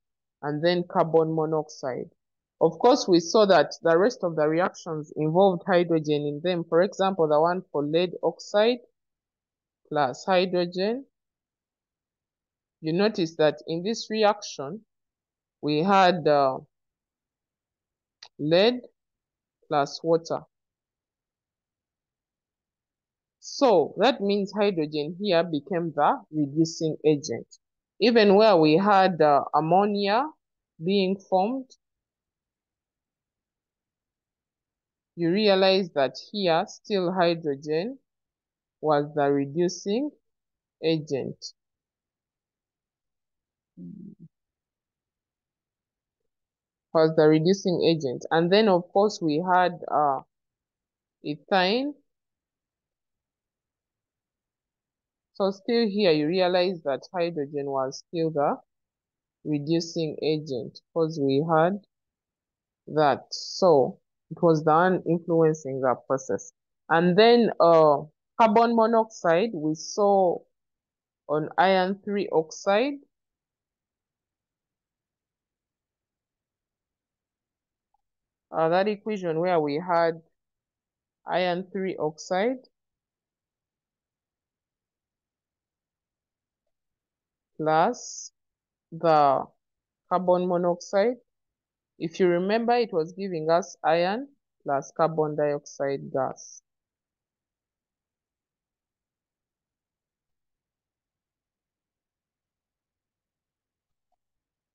and then carbon monoxide. Of course, we saw that the rest of the reactions involved hydrogen in them. For example, the one for lead oxide plus hydrogen. You notice that in this reaction, we had lead plus water. So that means hydrogen here became the reducing agent. Even where we had ammonia being formed, you realize that here still hydrogen was the reducing agent. Was the reducing agent. And then of course we had ethane. So still here you realize that hydrogen was still the reducing agent because we had that. So it was the one influencing the process. And then carbon monoxide we saw on iron 3 oxide. That equation where we had iron 3 oxide plus the carbon monoxide. If you remember, it was giving us iron plus carbon dioxide gas.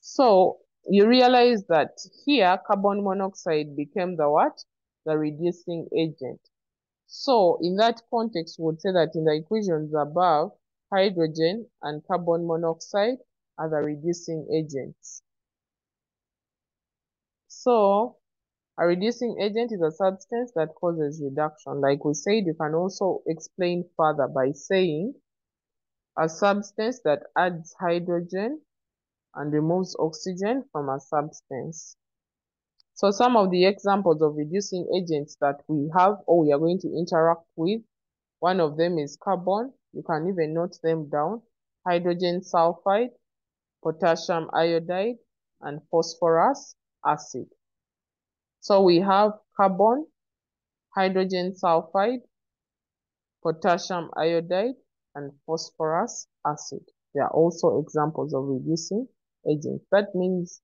So you realize that here carbon monoxide became the what? The reducing agent. So in that context, we would say that in the equations above, hydrogen and carbon monoxide are the reducing agents. So a reducing agent is a substance that causes reduction. Like we said, you can also explain further by saying a substance that adds hydrogen and removes oxygen from a substance. So some of the examples of reducing agents that we have or we are going to interact with, one of them is carbon. You can even note them down. Hydrogen sulfide, potassium iodide, and phosphorus acid. So we have carbon, hydrogen sulfide, potassium iodide, and phosphorus acid. They are also examples of reducing agents. That means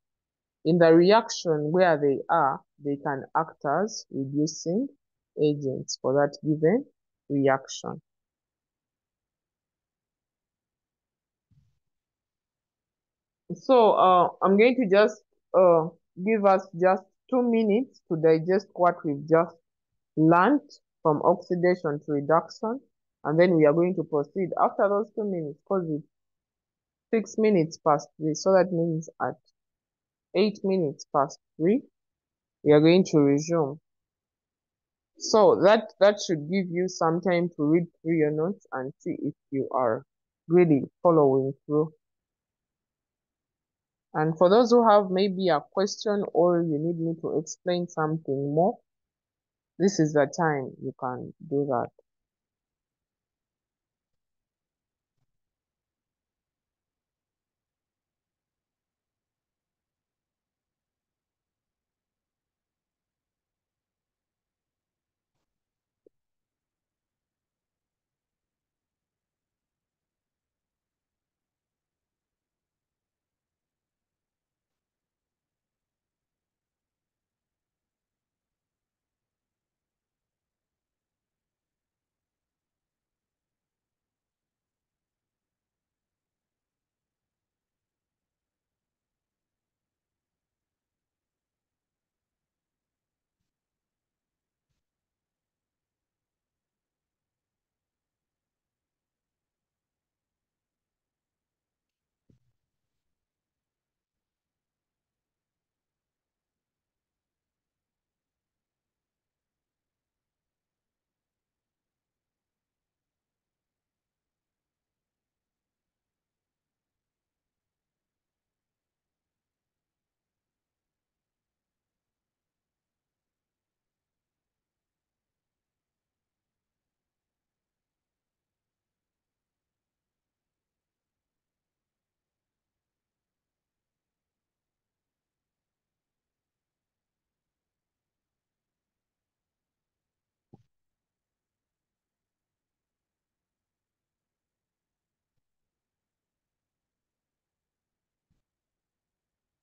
in the reaction where they are, they can act as reducing agents for that given reaction. So I'm going to just give us just 2 minutes to digest what we've just learned from oxidation to reduction, and then we are going to proceed after those 2 minutes because it's 6 minutes past 3. So that means at 8 minutes past 3, we are going to resume. So that should give you some time to read through your notes and see if you are really following through. And for those who have maybe a question or you need me to explain something more, this is the time you can do that.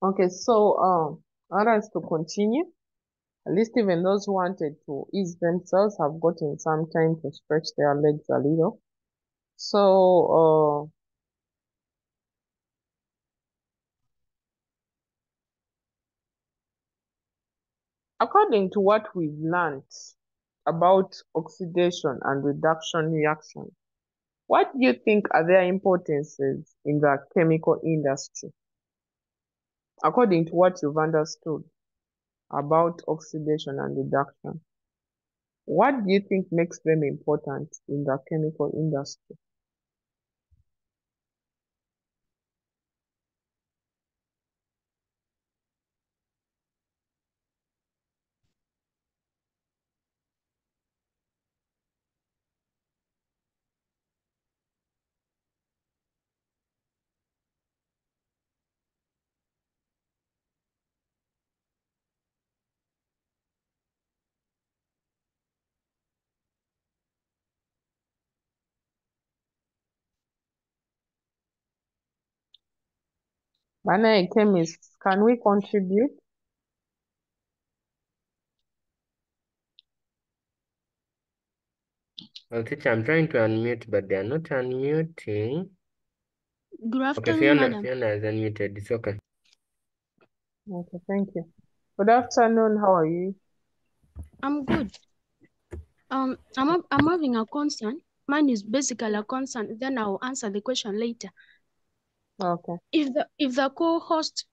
Okay, so others to continue. At least even those who wanted to ease themselves have gotten some time to stretch their legs a little. So According to what we've learned about oxidation and reduction reaction, what do you think are their importances in the chemical industry? According to what you've understood about oxidation and reduction, what do you think makes them important in the chemical industry? Bana, chemists, can we contribute? Well, teacher, I'm trying to unmute, but they are not unmuting. Good Okay, afternoon, Fiona, madam. Fiona is unmuted. It's okay. Okay, thank you. Good afternoon, how are you? I'm good. I'm having a concern. Mine is basically a concern. Then I'll answer the question later. Okay. If the co-host,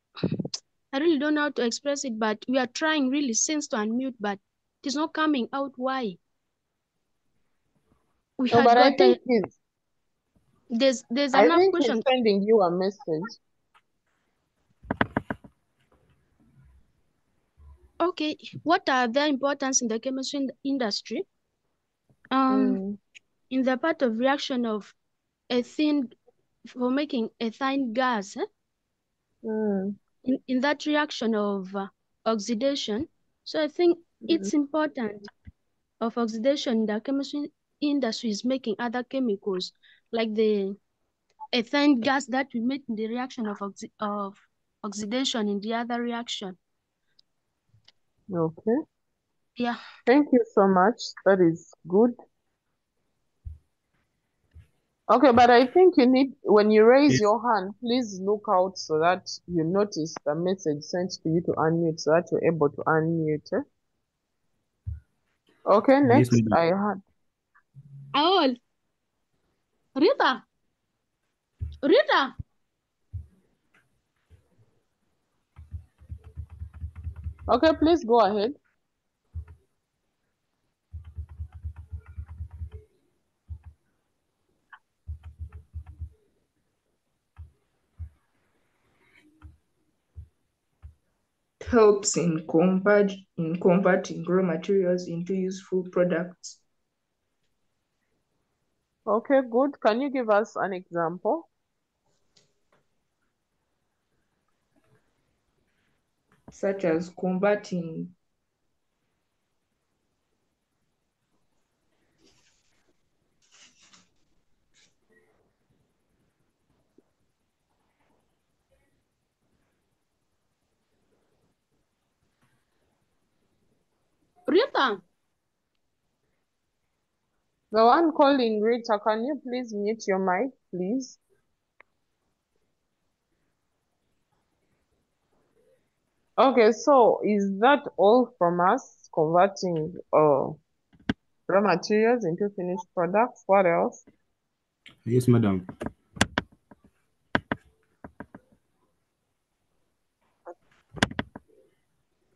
I really don't know how to express it, but we are trying really since to unmute, but it is not coming out. Why? We No, had but I got think there's enough he's question. sending you a message. Okay, what are their importance in the chemistry industry? In the part of reaction of ethene for making ethane gas, in that reaction of oxidation. So I think it's important of oxidation in the chemistry industry is making other chemicals like the ethane gas that we make in the reaction of oxidation in the other reaction. Okay. Yeah. Thank you so much. That is good. Okay, but I think you need, when you raise your hand, please look out so that you notice the message sent to you to unmute so that you're able to unmute. Okay, next Yes, I had. Aol. Rita. Rita. Okay, please go ahead. Helps in converting raw materials into useful products. Okay, good. Can you give us an example? Such as converting Rita. The one calling Rita, can you please mute your mic, please? Okay, so is that all from us converting raw materials into finished products? What else? Yes, madam.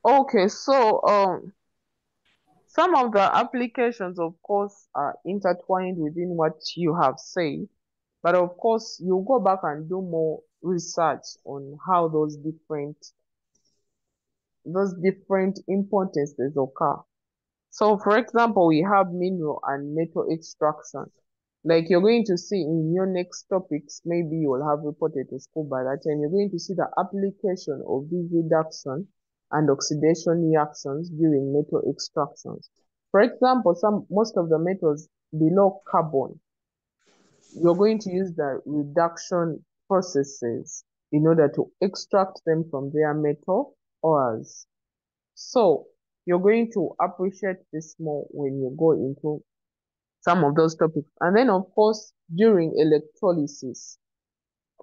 Okay, so some of the applications, of course, are intertwined within what you have said, but of course, you go back and do more research on how those different importances occur. So, for example, we have mineral and metal extraction. Like you're going to see in your next topics, maybe you will have reported to school by that time, you're going to see the application of these reduction and oxidation reactions during metal extractions. For example, most of the metals below carbon, you're going to use the reduction processes in order to extract them from their metal ores. So you're going to appreciate this more when you go into some of those topics. And then, of course, during electrolysis,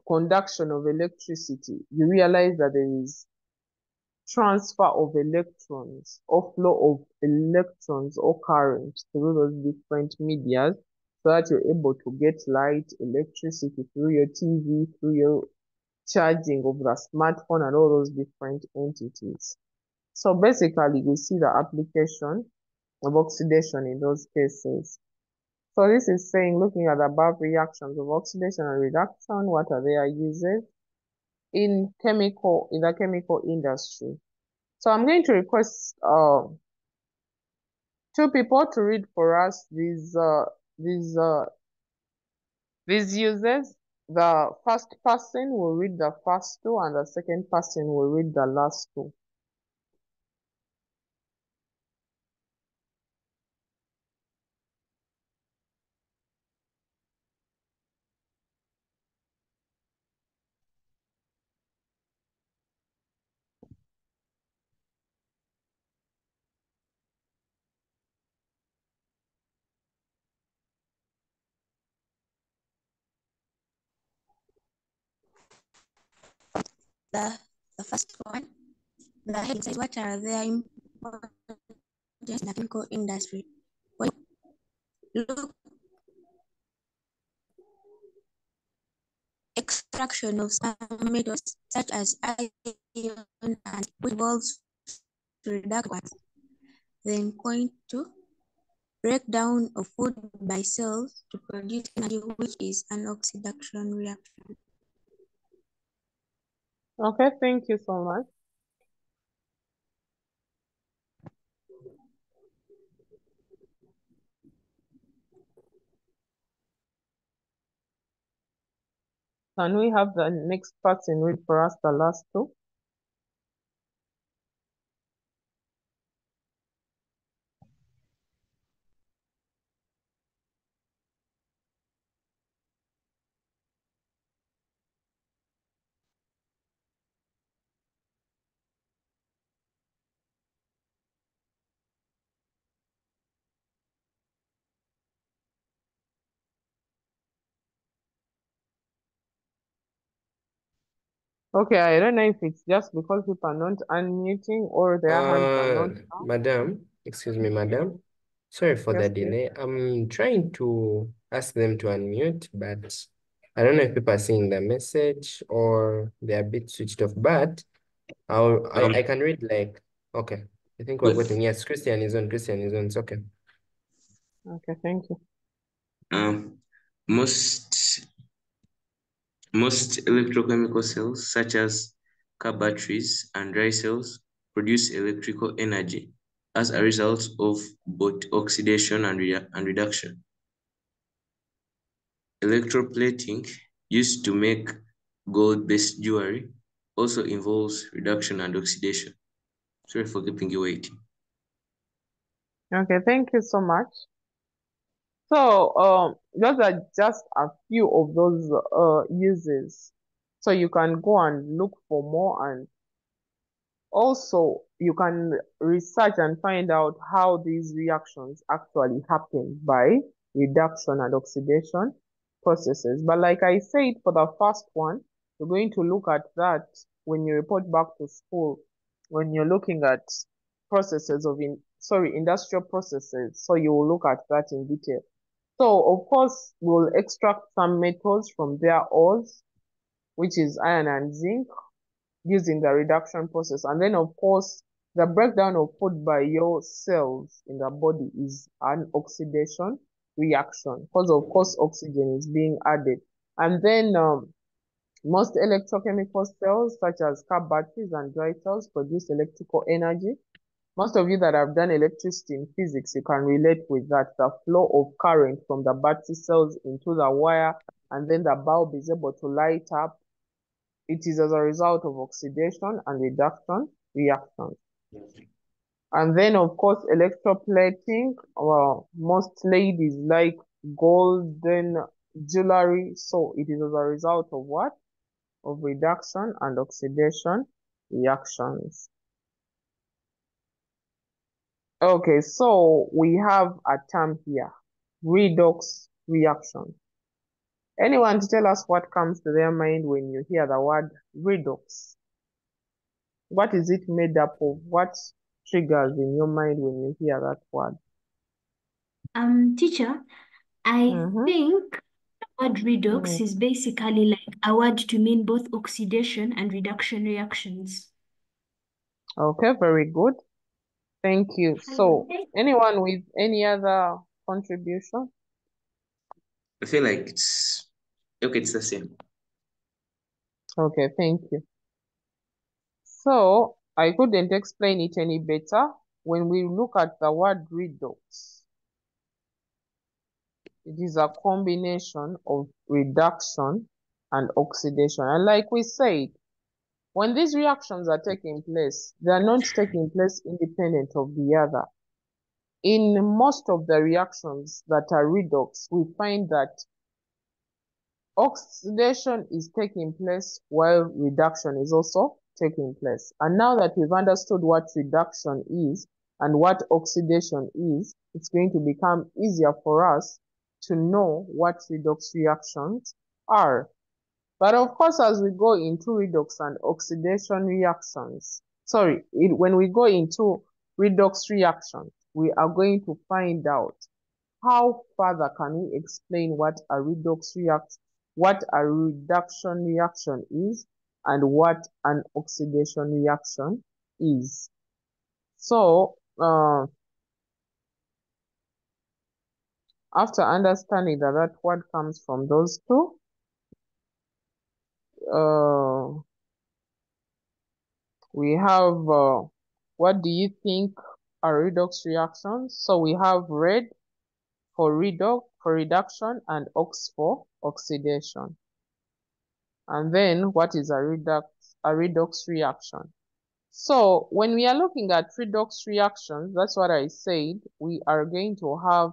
conduction of electricity, you realize that there is transfer of electrons or flow of electrons or current through those different medias so that you're able to get light, electricity through your TV, through your charging of the smartphone and all those different entities. So basically, we see the application of oxidation in those cases. So this is saying, looking at the above reactions of oxidation and reduction, what are their uses in the chemical industry? So I'm going to request two people to read for us these uses. The first person will read the first two, and the second person will read the last two. The first one, the heading says, what are their importance in the chemical industry? When you look extraction of some metals such as iron and which involves reduction, then point to breakdown of food by cells to produce energy, which is an oxidation reaction. Okay, thank you so much. Can we have the next person read for us the last two? Okay, I don't know if it's just because people are not unmuting or their hands are not up. Madam, excuse me, madam. Sorry for the Yes, please. delay. I'm trying to ask them to unmute, but I don't know if people are seeing the message or they're a bit switched off, but I can read like, okay, I think we're getting, yes, Christian is on, it's okay. Okay, thank you. Most electrochemical cells, such as car batteries and dry cells, produce electrical energy as a result of both oxidation and reduction. Electroplating, used to make gold-based jewelry, also involves reduction and oxidation. Sorry for keeping you waiting. Okay, thank you so much. So, those are just a few of those uses. So you can go and look for more, and also you can research and find out how these reactions actually happen by reduction and oxidation processes. But like I said, for the first one, we're going to look at that when you report back to school, when you're looking at processes of industrial processes. So you will look at that in detail. So of course, we'll extract some metals from their ores, which is iron and zinc, using the reduction process. And then of course, the breakdown of food by your cells in the body is an oxidation reaction, because of course oxygen is being added. And then most electrochemical cells, such as car batteries and dry cells, produce electrical energy. Most of you that have done electricity in physics, you can relate with that. The flow of current from the battery cells into the wire, and then the bulb is able to light up. It is as a result of oxidation and reduction reactions. And then, of course, electroplating. Well, most ladies like golden jewelry. So it is as a result of what? Of reduction and oxidation reactions. Okay, so we have a term here, redox reaction. Anyone to tell us what comes to their mind when you hear the word redox? What is it made up of? What triggers in your mind when you hear that word? Teacher, I think the word redox is basically like a word to mean both oxidation and reduction reactions. Okay, very good. Thank you. So, anyone with any other contribution? I feel like it's okay, it's the same. Okay, thank you. So, I couldn't explain it any better. When we look at the word redox, it is a combination of reduction and oxidation. And like we said, when these reactions are taking place, they are not taking place independent of the other. In most of the reactions that are redox, we find that oxidation is taking place while reduction is also taking place. And now that we've understood what reduction is and what oxidation is, it's going to become easier for us to know what redox reactions are. But of course, as we go into redox and oxidation reactions, when we go into redox reactions, we are going to find out how further can we explain what a reduction reaction is and what an oxidation reaction is. So, after understanding that that word comes from those two, we have, what do you think are redox reactions? So we have red for reduction and ox for oxidation. And then what is a redox reaction? So when we are looking at redox reactions, that's what I said, we are going to have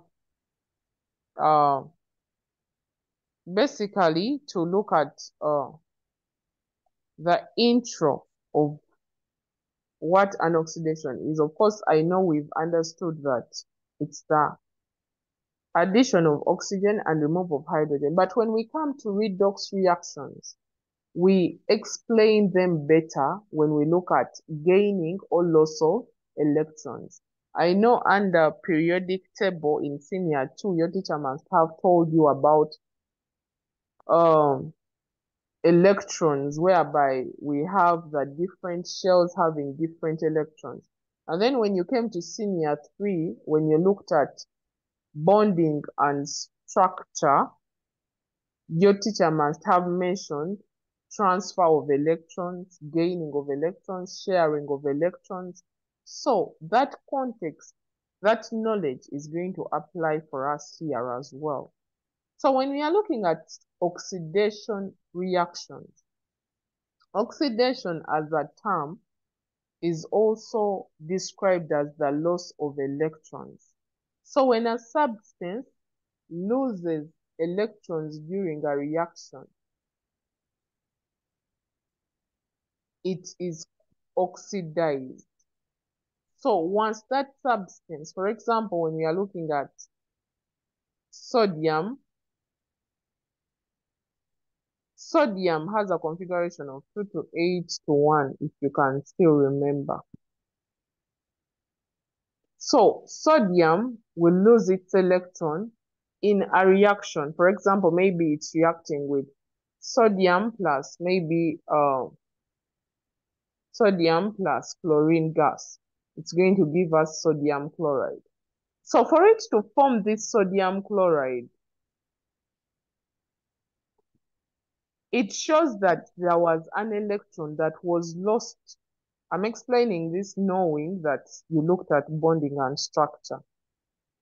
basically to look at the intro of what an oxidation is. Of course, I know we've understood that it's the addition of oxygen and removal of hydrogen. But when we come to redox reactions, we explain them better when we look at gaining or loss of electrons. I know under periodic table in senior 2, your teacher must have told you about electrons, whereby we have the different shells having different electrons. And then when you came to senior 3, when you looked at bonding and structure, your teacher must have mentioned transfer of electrons, gaining of electrons, sharing of electrons. So that context, that knowledge is going to apply for us here as well. So when we are looking at oxidation reactions, oxidation as a term is also described as the loss of electrons. So when a substance loses electrons during a reaction, it is oxidized. So once that substance, for example, when we are looking at sodium has a configuration of 2 to 8 to 1, if you can still remember. So sodium will lose its electron in a reaction. For example, maybe it's reacting with sodium plus maybe sodium plus chlorine gas. It's going to give us sodium chloride. So for it to form this sodium chloride, it shows that there was an electron that was lost. I'm explaining this knowing that you looked at bonding and structure.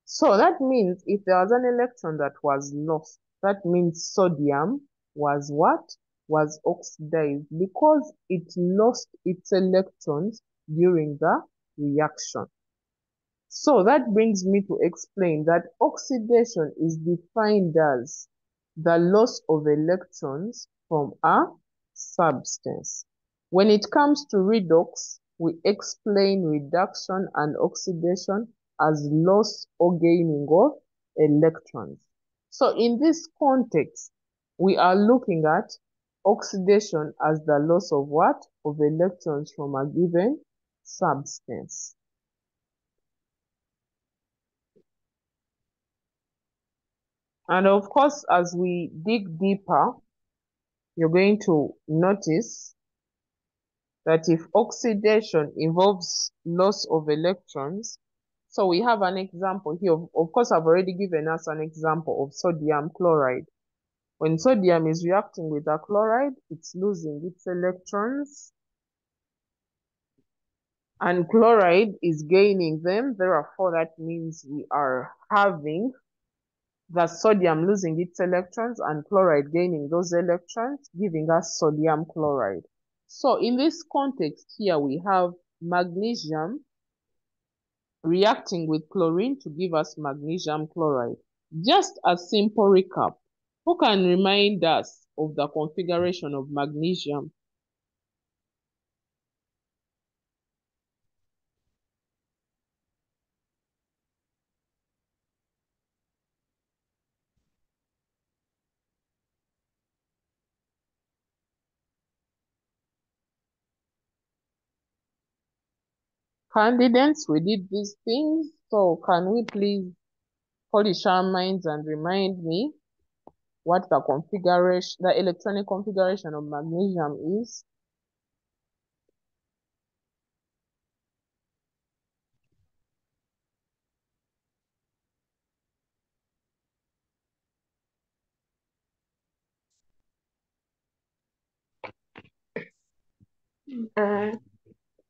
So that means if there was an electron that was lost, that means sodium was what? Was oxidized because it lost its electrons during the reaction. So that brings me to explain that oxidation is defined as the loss of electrons from a substance. When it comes to redox, we explain reduction and oxidation as loss or gaining of electrons. So in this context, we are looking at oxidation as the loss of what? Of electrons from a given substance. And of course, as we dig deeper, you're going to notice that if oxidation involves loss of electrons, so we have an example here. Of course, I've already given us an example of sodium chloride. When sodium is reacting with a chloride, it's losing its electrons, and chloride is gaining them. Therefore, that means we are having the sodium losing its electrons and chloride gaining those electrons, giving us sodium chloride. So in this context here, we have magnesium reacting with chlorine to give us magnesium chloride. Just a simple recap. Who can remind us of the configuration of magnesium? Candidates, we did these things, so can we please polish our minds and remind me what the configuration, the electronic configuration of magnesium is?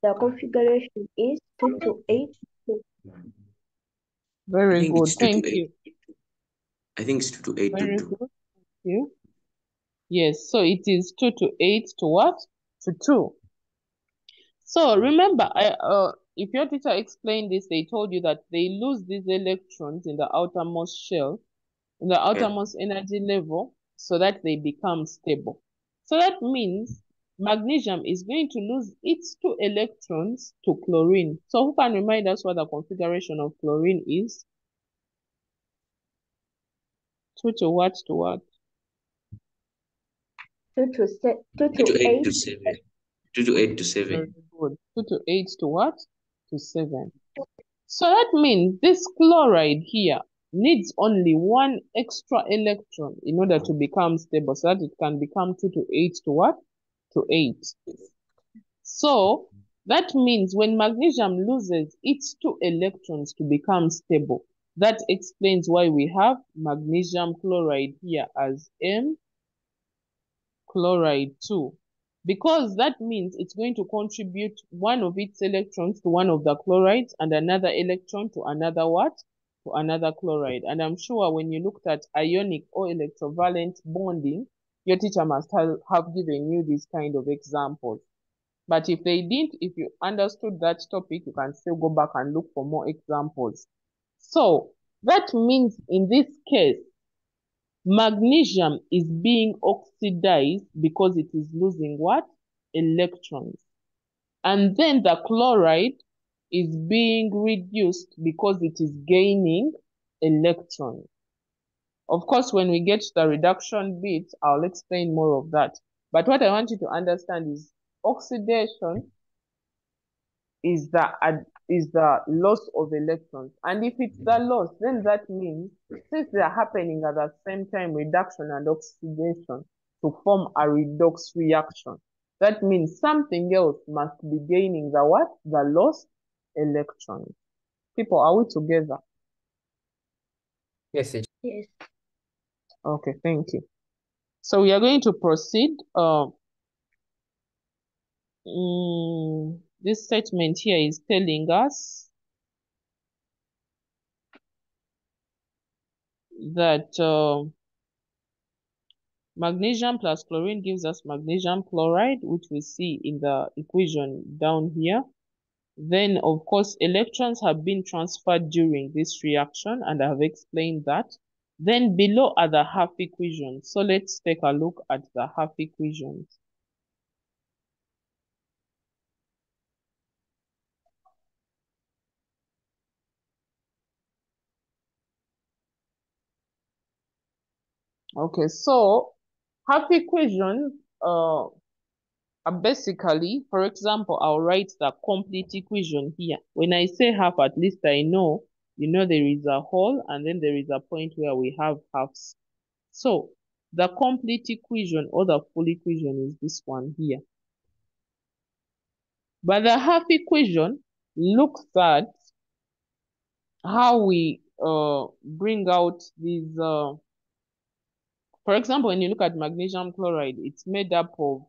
The configuration is 2 to 8. Very good, it's 2 to thank 8. you. I think it's 2 to 8 Very to 2. good, thank you. Yes, so it is 2 to 8 to what? To 2. So remember, if your teacher explained this, they told you that they lose these electrons in the outermost shell, in the outermost energy level, so that they become stable. So that means magnesium is going to lose its 2 electrons to chlorine. So who can remind us what the configuration of chlorine is? 2 to what to what? 2 to 8 8. to 7. 2 to 8 to 7. Very good. 2 to 8 to what? To 7. So that means this chloride here needs only 1 extra electron in order to become stable, so that it can become 2 to 8 to what? To 8. So that means when magnesium loses its 2 electrons to become stable, that explains why we have magnesium chloride here as M chloride 2. Because that means it's going to contribute 1 of its electrons to 1 of the chlorides and another electron to another what? To another chloride. And I'm sure when you looked at ionic or electrovalent bonding, your teacher must have given you these kind of examples. But if they didn't, if you understood that topic, you can still go back and look for more examples. So that means in this case, magnesium is being oxidized because it is losing what? Electrons. And then the chloride is being reduced because it is gaining electrons. Of course, when we get to the reduction bit, I'll explain more of that. But what I want you to understand is oxidation is the loss of electrons. And if it's the loss, then that means since they are happening at the same time, reduction and oxidation to form a redox reaction, that means something else must be gaining the what? The lost electrons. People, are we together? Yes, Yes. Okay, thank you. So we are going to proceed. This statement here is telling us that magnesium plus chlorine gives us magnesium chloride, which we see in the equation down here. Then, of course, electrons have been transferred during this reaction, and I have explained that. Then below are the half equations. So let's take a look at the half equations. Okay, so half equations basically, for example, I'll write the complete equation here. When I say half, at least I know, there is a whole and then there is a point where we have halves. So the complete equation or the full equation is this one here. But the half equation looks at how we bring out these, for example, when you look at magnesium chloride, it's made up of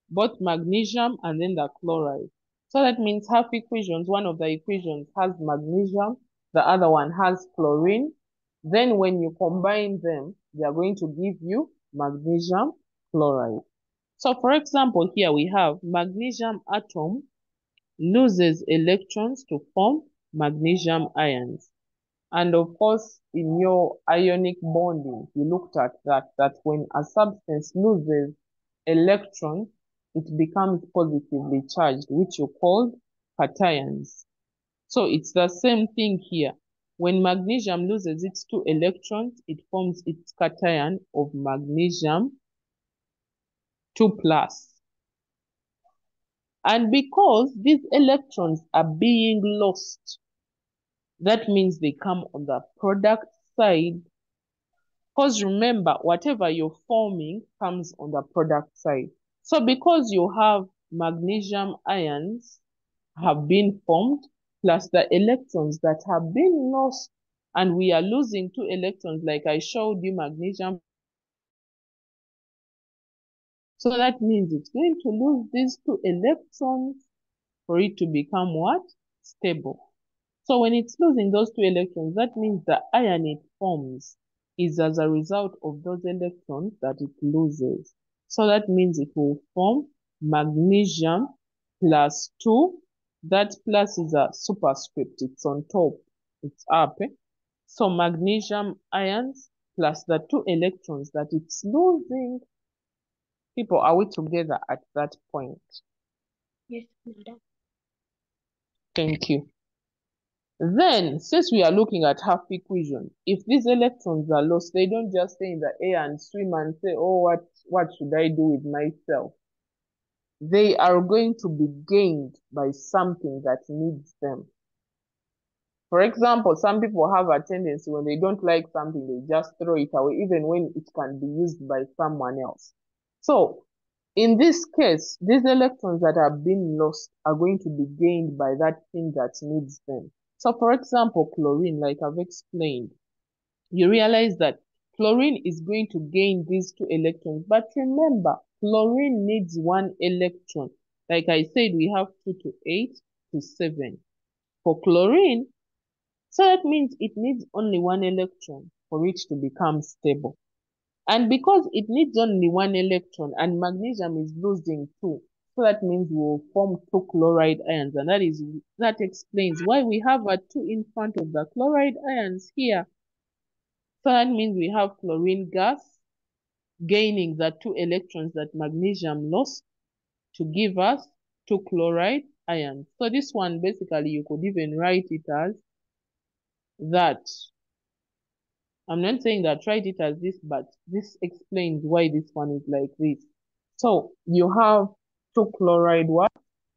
both magnesium and then the chloride. So that means half equations, one of the equations has magnesium, the other one has chlorine. Then when you combine them, they are going to give you magnesium chloride. So for example, here we have magnesium atom loses electrons to form magnesium ions. And of course, in your ionic bonding, you looked at that when a substance loses electrons, it becomes positively charged, which you call cations. So it's the same thing here. When magnesium loses its 2 electrons, it forms its cation of magnesium 2+. And because these electrons are being lost, that means they come on the product side. Because remember, whatever you're forming comes on the product side. So because you have magnesium ions have been formed, plus the electrons that have been lost, and we are losing 2 electrons, like I showed you magnesium. So that means it's going to lose these 2 electrons for it to become what? Stable. So when it's losing those 2 electrons, that means the ion it forms is as a result of those electrons that it loses. So that means it will form magnesium plus 2. That plus is a superscript. It's on top. It's up. So magnesium ions plus the 2 electrons that it's losing. People, are we together at that point? Yes, madam. Thank you. Then, since we are looking at half equation, if these electrons are lost, they don't just stay in the air and swim and say, oh, what should I do with myself? They are going to be gained by something that needs them. For example, some people have a tendency when they don't like something, they just throw it away, even when it can be used by someone else. So, in this case, these electrons that have been lost are going to be gained by that thing that needs them. So for example, chlorine, like I've explained, you realize that chlorine is going to gain these 2 electrons. But remember, chlorine needs 1 electron. Like I said, we have 2 to 8 to 7. For chlorine, so that means it needs only 1 electron for it to become stable. And because it needs only 1 electron and magnesium is losing 2, so that means we will form 2 chloride ions. And that explains why we have a 2 in front of the chloride ions here. So that means we have chlorine gas gaining the 2 electrons that magnesium lost to give us 2 chloride ions. So this one, basically, you could even write it as that. I'm not saying that write it as this, but this explains why this one is like this. So you have 2 chloride what?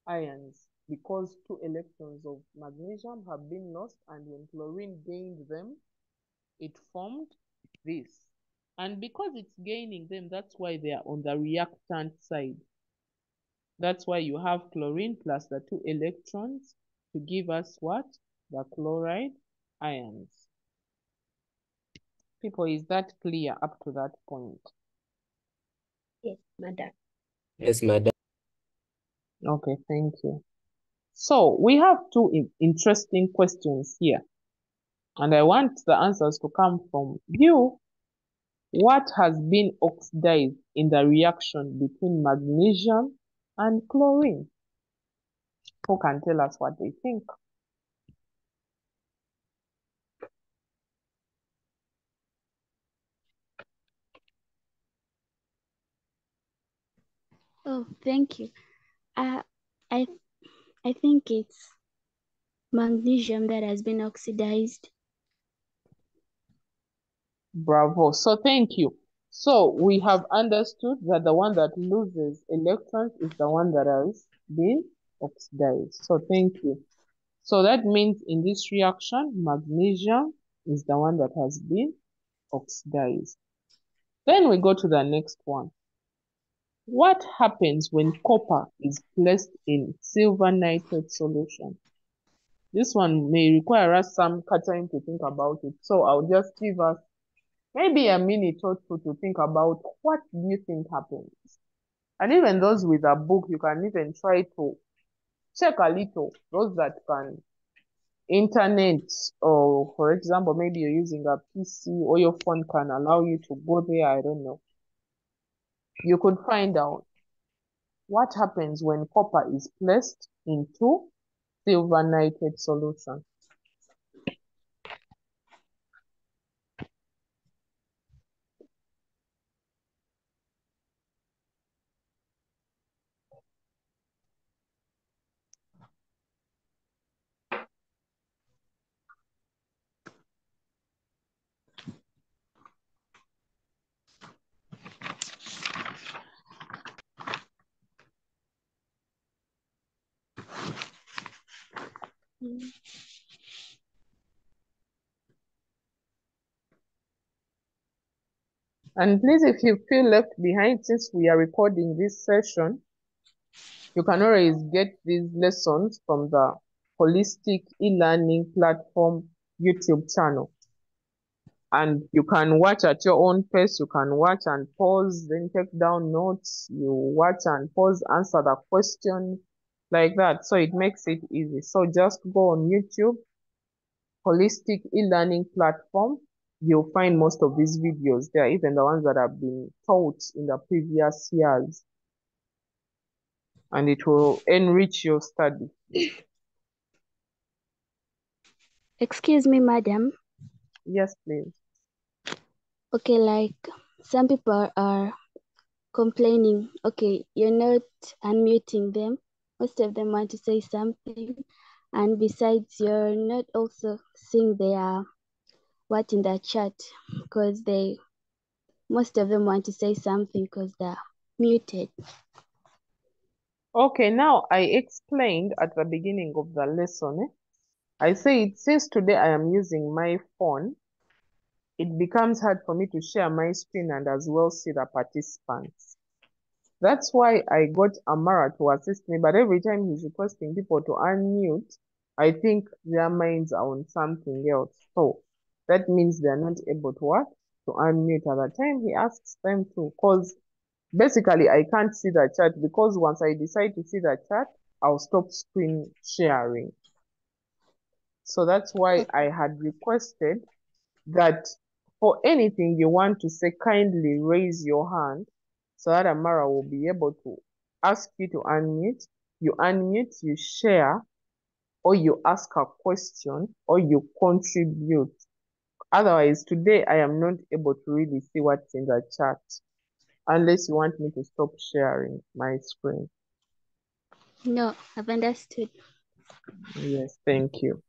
Ions, because 2 electrons of magnesium have been lost, and when chlorine gained them, it formed this. And because it's gaining them, that's why they are on the reactant side. That's why you have chlorine plus the 2 electrons to give us what? The chloride ions. People, is that clear up to that point? Yes, madam. Yes, madam. Okay, thank you. So we have 2 interesting questions here, and I want the answers to come from you. What has been oxidized in the reaction between magnesium and chlorine? Who can tell us what they think? Oh, thank you. I I think it's magnesium that has been oxidized. Bravo. So thank you. So we have understood that the one that loses electrons is the one that has been oxidized. So thank you. So that means in this reaction, magnesium is the one that has been oxidized. Then we go to the next one. What happens when copper is placed in silver nitrate solution? This one may require us some time to think about it. So I'll just give us maybe a minute or two to think about what do you think happens. And even those with a book, you can even try to check a little. Those that can internet, or for example, maybe you're using a PC or your phone can allow you to go there. I don't know. You could find out what happens when copper is placed into silver nitrate solution. And please, if you feel left behind since we are recording this session, you can always get these lessons from the Holistic e-learning platform YouTube channel. And you can watch at your own pace. You can watch and pause, then take down notes. You watch and pause, answer the question like that. So it makes it easy. So just go on YouTube, Holistic e-learning platform. You'll find most of these videos there, even the ones that have been taught in the previous years. And it will enrich your study. Excuse me, madam. Yes, please. Okay, like some people are complaining, okay, you're not unmuting them. Most of them want to say something. And besides, you're not also seeing their what in the chat because most of them want to say something because they're muted. Okay, now I explained at the beginning of the lesson. I said since today I am using my phone, it becomes hard for me to share my screen and as well see the participants. That's why I got Amara to assist me, but every time he's requesting people to unmute, I think their minds are on something else. So that means they're not able to what? To unmute at the time he asks them to, because basically I can't see the chat, because once I decide to see the chat, I'll stop screen sharing. So that's why I had requested that for anything you want to say, kindly raise your hand so that Amara will be able to ask you to unmute. You unmute, you share, or you ask a question, or you contribute. Otherwise, today I am not able to really see what's in the chat unless you want me to stop sharing my screen. No, I've understood. Yes, thank you.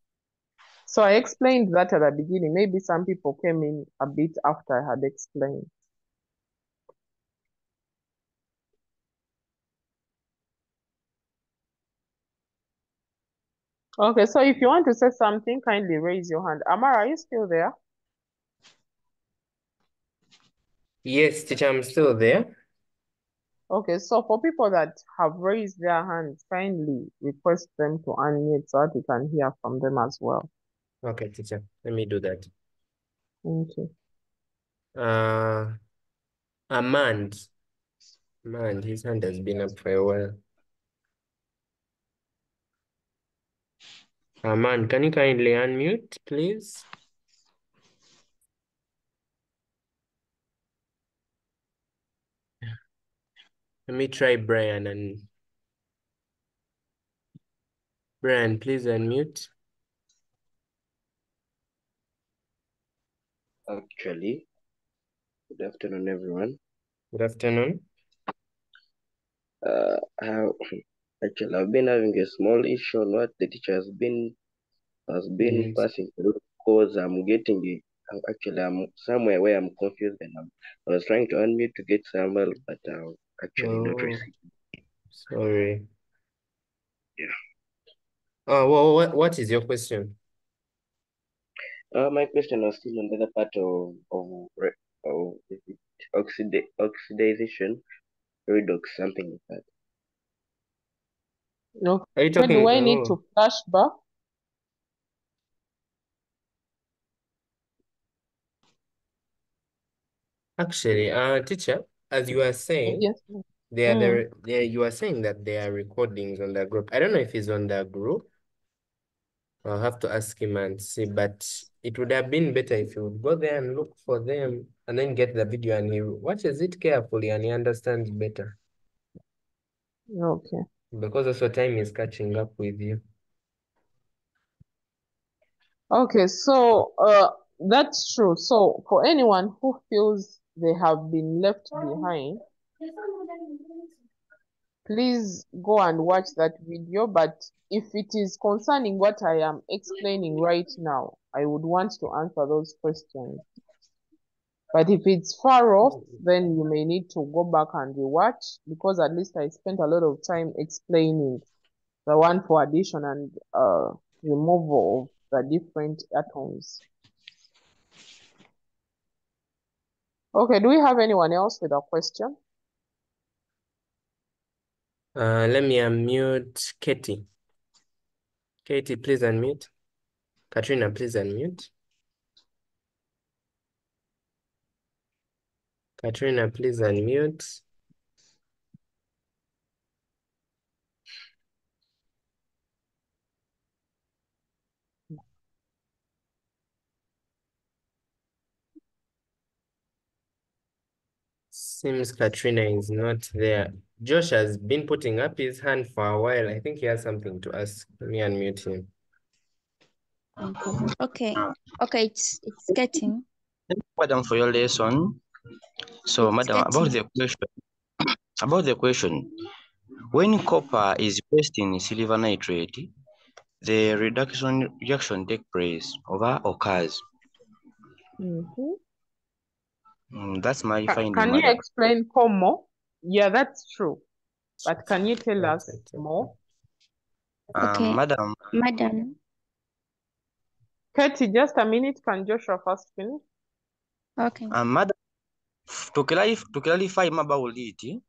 So I explained that at the beginning. Maybe some people came in a bit after I had explained. Okay, so if you want to say something, kindly raise your hand. Amara, are you still there? Yes, teacher, I'm still there. Okay, so for people that have raised their hands, kindly request them to unmute so that we can hear from them as well. Okay, teacher, let me do that. Thank you. Amand, his hand has been up for a while. Amand, can you kindly unmute, please? Let me try Brian, and Brian, please unmute. Actually, good afternoon, everyone. Good afternoon. Actually, I've been having a small issue on what the teacher has been passing through, because I'm getting Actually, I'm somewhere where I'm confused, and I was trying to unmute to get Samuel, but actually not receiving. Sorry. Yeah. Well, what is your question? My question was still on the other part of is it oxidation, redox, something like that. No. Are you talking? Do I need to flash back? Actually, teacher, as you are saying, Yes. you are saying that there are recordings on the group. I don't know if it's on the group. I'll have to ask him and see, but it would have been better if you would go there and look for them and then get the video and he watches it carefully and he understands better. Okay. Because also time is catching up with you. Okay, so that's true. So for anyone who feels they have been left behind, please go and watch that video. But if it is concerning what I am explaining right now, I would want to answer those questions. But if it's far off, then you may need to go back and rewatch, because at least I spent a lot of time explaining the one for addition and removal of the different atoms. Okay, do we have anyone else with a question? Let me unmute Katie. Katie, please unmute. Katrina, please unmute. Katrina, please unmute. Seems Katrina is not there. Josh has been putting up his hand for a while. I think he has something to ask. Let me unmute him. Okay. Okay, it's getting. Thank you, Madam, for your lesson. So, It's Madam, about the question, when copper is placed in silver nitrate, the reduction reaction takes place or occurs. That's my finding, Can you Madam. explain more? Yeah, that's true. But can you tell us more? Okay. Madam. Katie, just a minute. Can Joshua first finish? Okay. Madam, to clarify about it,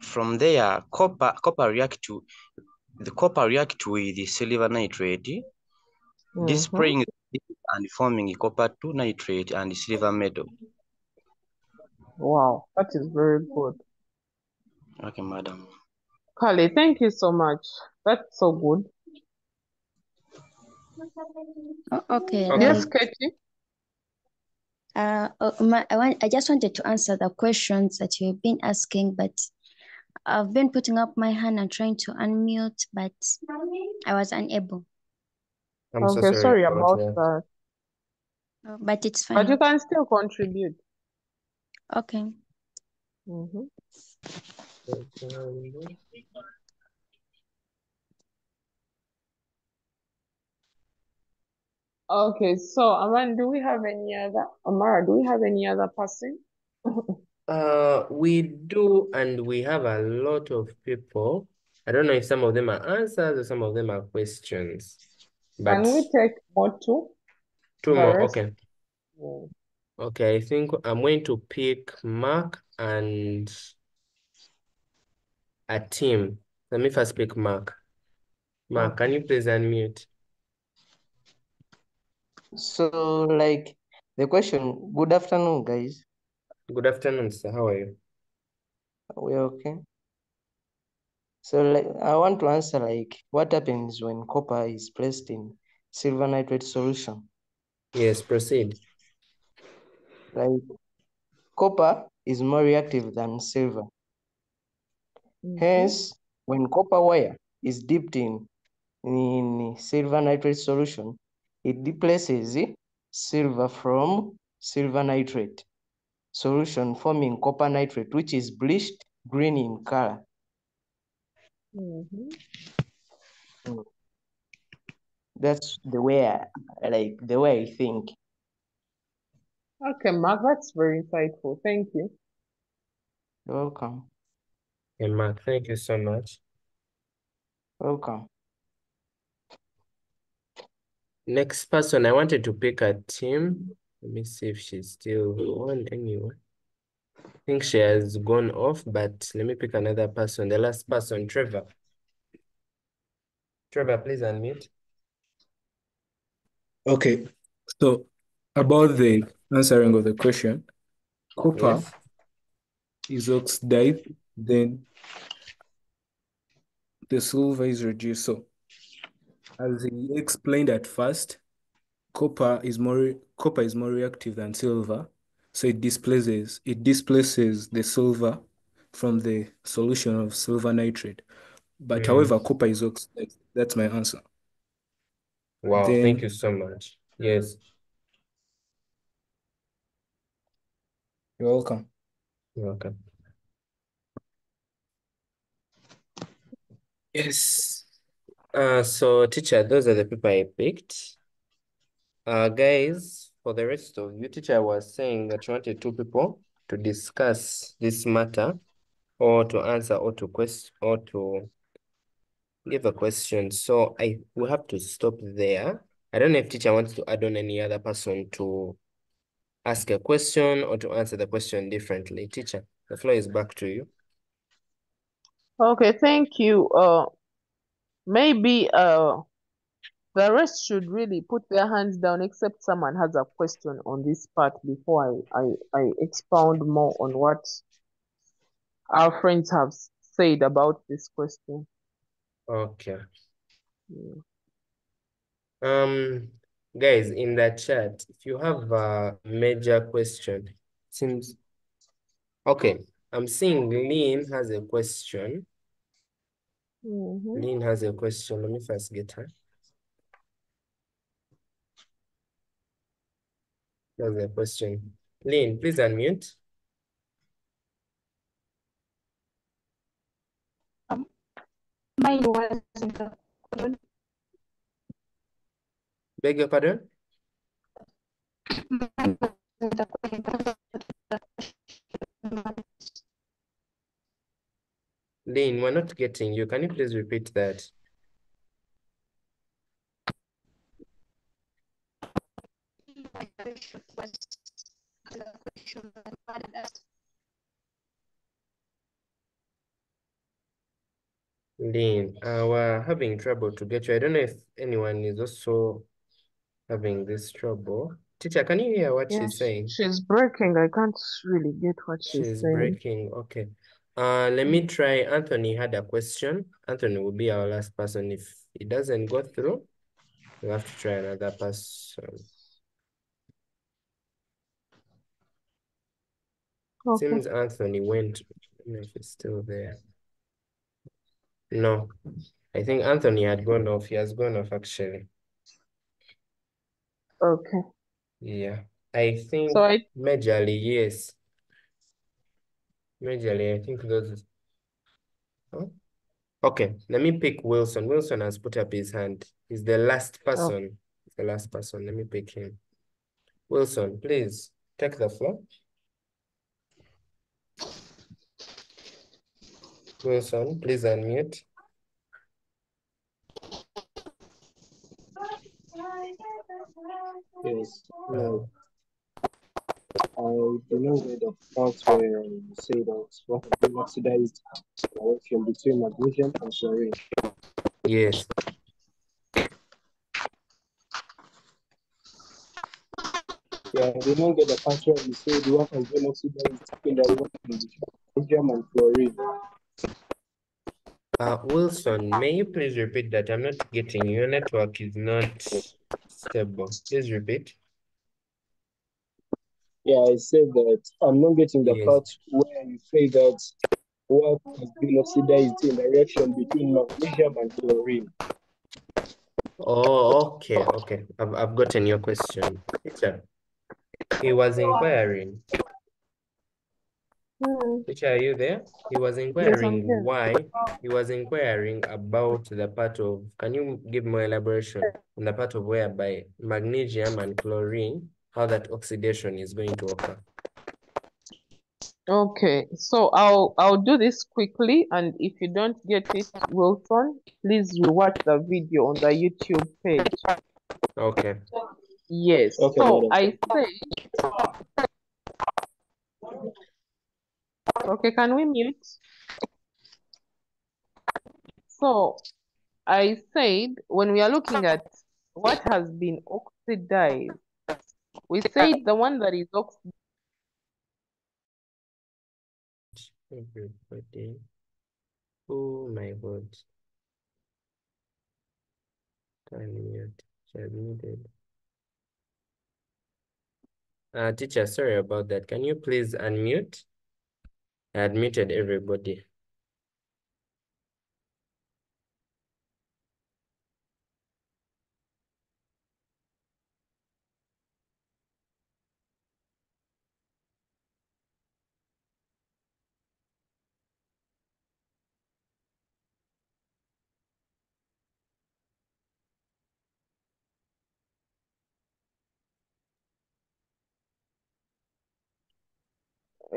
from there, copper react with the silver nitrate, displaying and forming copper 2 nitrate and silver metal. Wow, that is very good. Okay, Madam. Kale, thank you so much. That's so good. Okay. Yes, Like, Katie. I just wanted to answer the questions that you've been asking, but I've been putting up my hand and trying to unmute, but I was unable. I'm so sorry about that. But it's fine. But you can still contribute. Okay. Okay, so Amara, do we have any other person? We do, and we have a lot of people. I don't know if some of them are answers or some of them are questions. But Can we take more two? Two more, okay. Okay, I think I'm going to pick Mark and a team. Let me first pick Mark. Mark, can you please unmute? So, like, the question, good afternoon, guys. Good afternoon, sir. How are you? We're okay. So, like, I want to answer, like, what happens when copper is placed in silver nitrate solution? Yes, proceed. Like, copper is more reactive than silver. Hence, when copper wire is dipped in silver nitrate solution, it displaces silver from silver nitrate solution, forming copper nitrate, which is bleached green in color. That's the way I think. Okay, Mark, that's very insightful. Thank you. You're welcome. Hey, Mark, thank you so much. Welcome. Next person, I wanted to pick a team. Let me see if she's still on anyway. I think she has gone off, but let me pick another person. The last person, Trevor. Trevor, please unmute. Okay, so about the answering of the question, copper Yes. is oxidized, then the silver is reduced. So, as he explained at first, copper is more reactive than silver, so it displaces the silver from the solution of silver nitrate. But however, copper is oxidized. That's my answer. Wow, thank you Then so much. Yes, you're welcome. you're welcome. Yes. So teacher, those are the people I picked. Guys, for the rest of you, teacher was saying that you wanted two people to discuss this matter or to answer or to give a question. So I will have to stop there. I don't know if teacher wants to add on any other person to ask a question or to answer the question differently. Teacher, the floor is back to you. Okay, thank you. Maybe the rest should really put their hands down except someone has a question on this part before I expound more on what our friends have said about this question. Okay. Yeah. Guys, in the chat, if you have a major question, seems okay. I'm seeing Lynn has a question. Lynn has a question. Let me first get her. That's a question. Lynn, please unmute. Mine wasn't a question. Beg your pardon? Mine wasn't a question. Lynn, we're not getting you. Can you please repeat that? Lynn, we're having trouble to get you. I don't know if anyone is also having this trouble. Teacher, can you hear what she's Yes, saying? she's breaking. I can't really get what she's She's saying. breaking. Okay. Let me try. Anthony had a question. Anthony will be our last person. If it doesn't go through, we'll have to try another person. Okay. Seems Anthony went. I don't know if he's still there. No, I think Anthony had gone off. He has gone off actually. Okay. Yeah, I think So I majorly, yes. Majorly, I think those. Huh? Okay, let me pick Wilson. Wilson has put up his hand. He's the last person. He's the last person. Let me pick him. Wilson, please take the floor. Wilson, please unmute. Yes. I remember the part where you say that what has been oxidized reaction between magnesium and chlorine. Yes. Yeah, I remember the part where you said what has been oxidized in the reaction between magnesium and chlorine. Wilson, may you please repeat that? I'm not getting you. Your network is not stable. Please repeat. Yeah, I said that I'm not getting the Yes. part where you say that what has been oxidized in the reaction between magnesium and chlorine. Oh, okay, okay. I've gotten your question. Teacher, he was inquiring. Teacher, are you there? He was Yes, I'm inquiring here. why. He was inquiring about the part of, can you give more elaboration on the part of whereby magnesium and chlorine, how that oxidation is going to occur? Okay, so I'll do this quickly, and if you don't get it, Wilson, please rewatch the video on the YouTube page. Okay. Yes. Okay, So madam. I say, okay, can we mute? So I said when we are looking at what has been oxidized, we said the one that is oxidized. Everybody. Oh my God. Unmute. Muted. Teacher, sorry about that. Can you please unmute? I admitted everybody.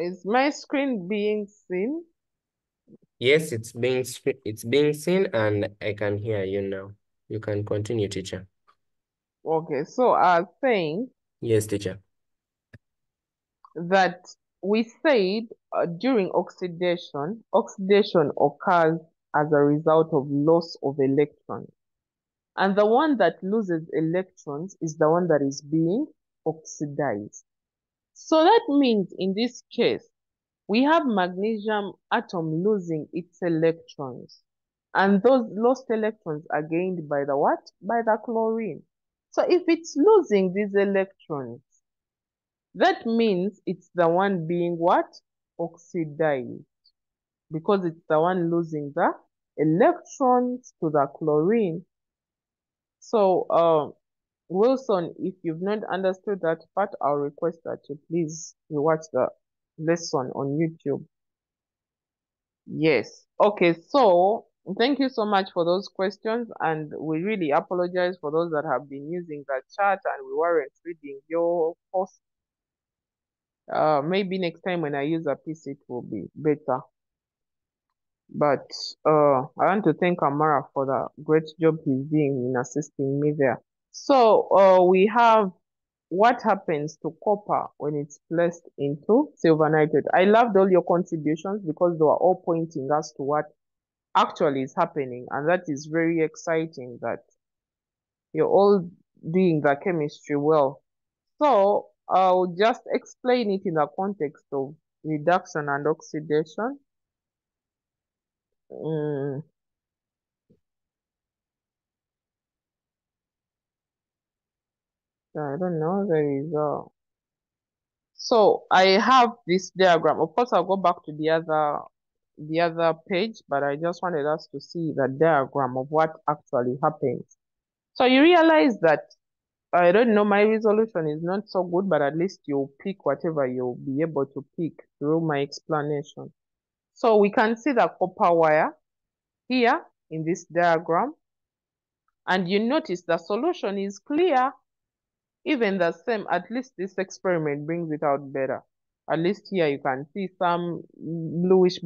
Is my screen being seen? Yes, it's being seen and I can hear you now. You can continue, teacher. Okay, so I was saying Yes, teacher. that we said during oxidation occurs as a result of loss of electrons. And the one that loses electrons is the one that is being oxidized. So that means in this case, we have magnesium atom losing its electrons. And those lost electrons are gained by the what? By the chlorine. So if it's losing these electrons, that means it's the one being what? Oxidized. Because it's the one losing the electrons to the chlorine. So, Wilson, if you've not understood that part, I'll request that you please watch the lesson on YouTube. Yes. Okay, so thank you so much for those questions, and we really apologize for those that have been using the chat and we weren't reading your post. Maybe next time when I use a PC it will be better. But I want to thank Amara for the great job he's doing in assisting me there. So we have what happens to copper when it's placed into silver nitrate. I loved all your contributions because they were all pointing us to what actually is happening, and that is very exciting that you're all doing the chemistry well. So I'll just explain it in the context of reduction and oxidation. I don't know, there is a so I have this diagram. Of course, I'll go back to the other page, but I just wanted us to see the diagram of what actually happens. So you realize that I don't know, my resolution is not so good, but at least you'll pick whatever you'll be able to pick through my explanation. So we can see the copper wire here in this diagram, and you notice the solution is clear. Even the same, at least this experiment brings it out better. At least here you can see some bluish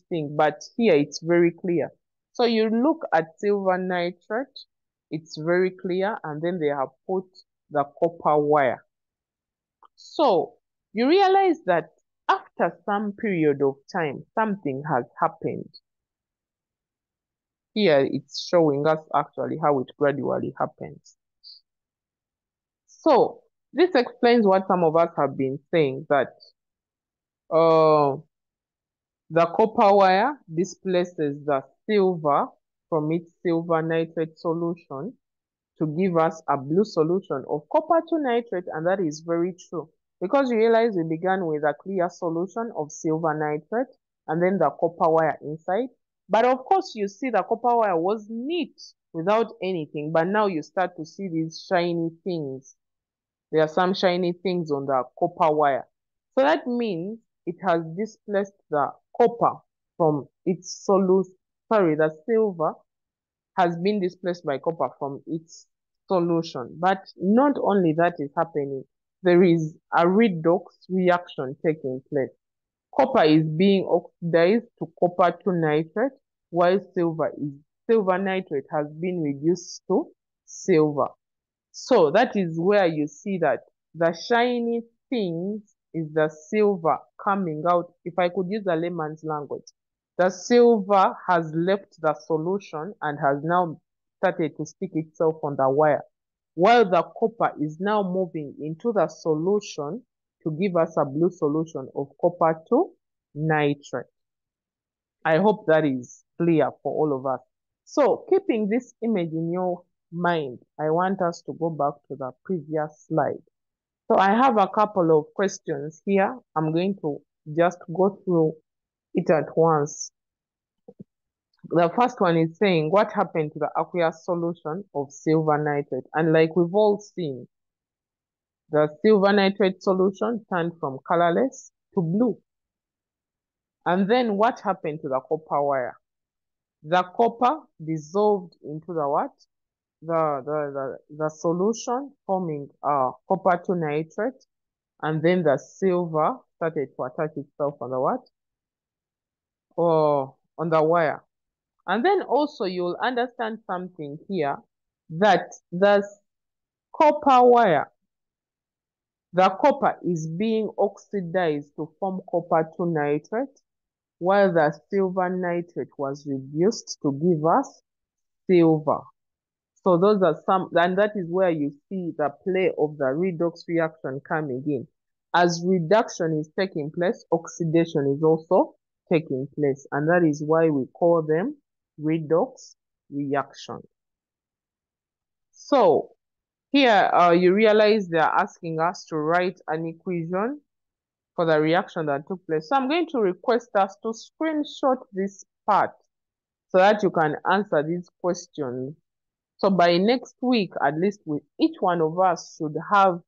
thing, but here it's very clear. So you look at silver nitrate, it's very clear, and then they have put the copper wire. So you realize that after some period of time, something has happened. Here it's showing us actually how it gradually happens. So this explains what some of us have been saying, that the copper wire displaces the silver from its silver nitrate solution to give us a blue solution of copper to nitrate, and that is very true. Because you realize we began with a clear solution of silver nitrate and then the copper wire inside. But of course, you see the copper wire was neat without anything, but now you start to see these shiny things. There are some shiny things on the copper wire. So that means it has displaced the copper from its solution. Sorry, the silver has been displaced by copper from its solution. But not only that is happening, there is a redox reaction taking place. Copper is being oxidized to copper 2 nitrate, while silver nitrate has been reduced to silver. So that is where you see that the shiny things is the silver coming out. If I could use a layman's language, the silver has left the solution and has now started to stick itself on the wire, while the copper is now moving into the solution to give us a blue solution of copper 2 nitrate. I hope that is clear for all of us. So keeping this image in your mind, I want us to go back to the previous slide. So I have a couple of questions here. I'm going to just go through it at once. The first one is saying, what happened to the aqueous solution of silver nitrate? And like we've all seen, the silver nitrate solution turned from colorless to blue. And then what happened to the copper wire? The copper dissolved into the what? The solution, forming copper 2 nitrate, and then the silver started to attach itself on the what? Or on the wire. And then also you'll understand something here, that the copper wire, the copper is being oxidized to form copper 2 nitrate, while the silver nitrate was reduced to give us silver. So those are some, and that is where you see the play of the redox reaction coming in. As reduction is taking place, oxidation is also taking place, and that is why we call them redox reaction. So here you realize they are asking us to write an equation for the reaction that took place. So I'm going to request us to screenshot this part so that you can answer these questions. So by next week, at least each one of us should have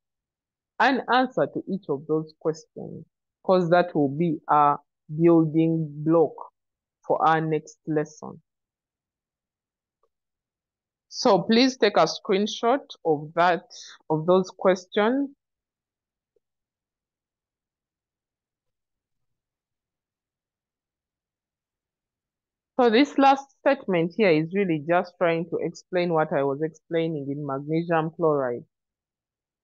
an answer to each of those questions, because that will be our building block for our next lesson. So please take a screenshot of those questions. So this last statement here is really just trying to explain what I was explaining in magnesium chloride.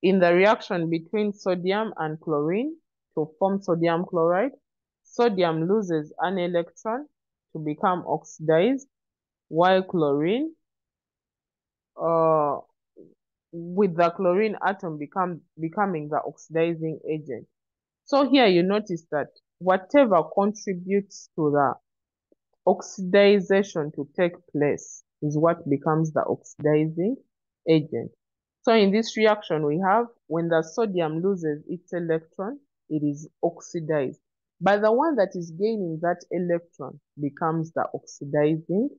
In the reaction between sodium and chlorine to form sodium chloride, sodium loses an electron to become oxidized, while chlorine, with the chlorine atom becoming the oxidizing agent. So here you notice that whatever contributes to the oxidization to take place is what becomes the oxidizing agent. So in this reaction we have, when the sodium loses its electron, it is oxidized. But the one that is gaining that electron becomes the oxidizing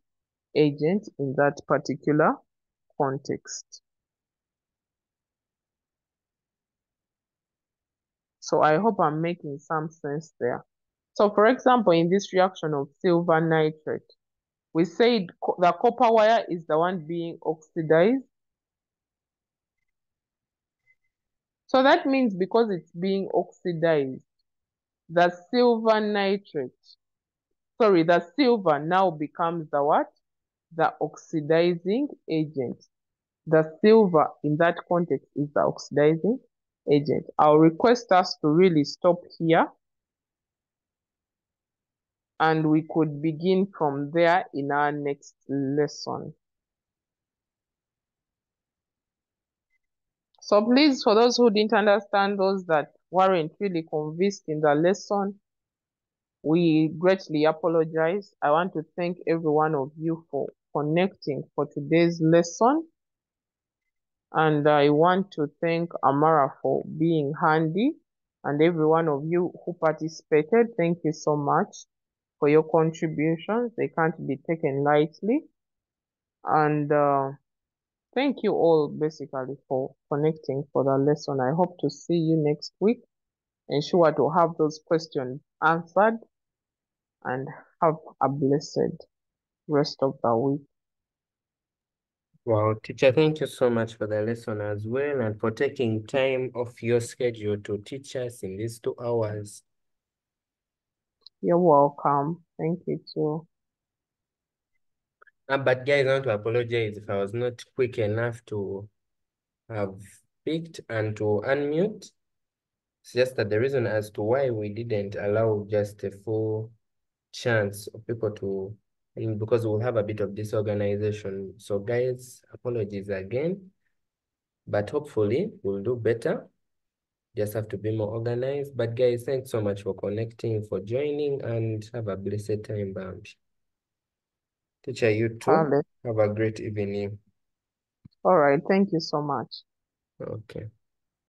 agent in that particular context. So I hope I'm making some sense there. So for example, in this reaction of silver nitrate, we said the copper wire is the one being oxidized. So that means because it's being oxidized, the silver now becomes the what? The oxidizing agent. The silver in that context is the oxidizing agent. I'll request us to really stop here, and we could begin from there in our next lesson. So please, for those who didn't understand, those that weren't really convinced in the lesson, we greatly apologize. I want to thank every one of you for connecting for today's lesson. And I want to thank Amara for being handy, and every one of you who participated. Thank you so much for your contributions. They can't be taken lightly. And thank you all basically for connecting for the lesson. I hope to see you next week. ensure to have those questions answered and have a blessed rest of the week. Wow, teacher, thank you so much for the lesson as well and for taking time off your schedule to teach us in these 2 hours. You're welcome. Thank you too. But guys, I want to apologize if I was not quick enough to have picked and to unmute. It's just that the reason as to why we didn't allow just a full chance of people to, because we'll have a bit of disorganization. So guys, apologies again, but hopefully we'll do better. Just have to be more organized. But guys, thanks so much for connecting, for joining, and have a blessed time, Bambi. Teacher, you too. Have a great evening. All right. Thank you so much. Okay.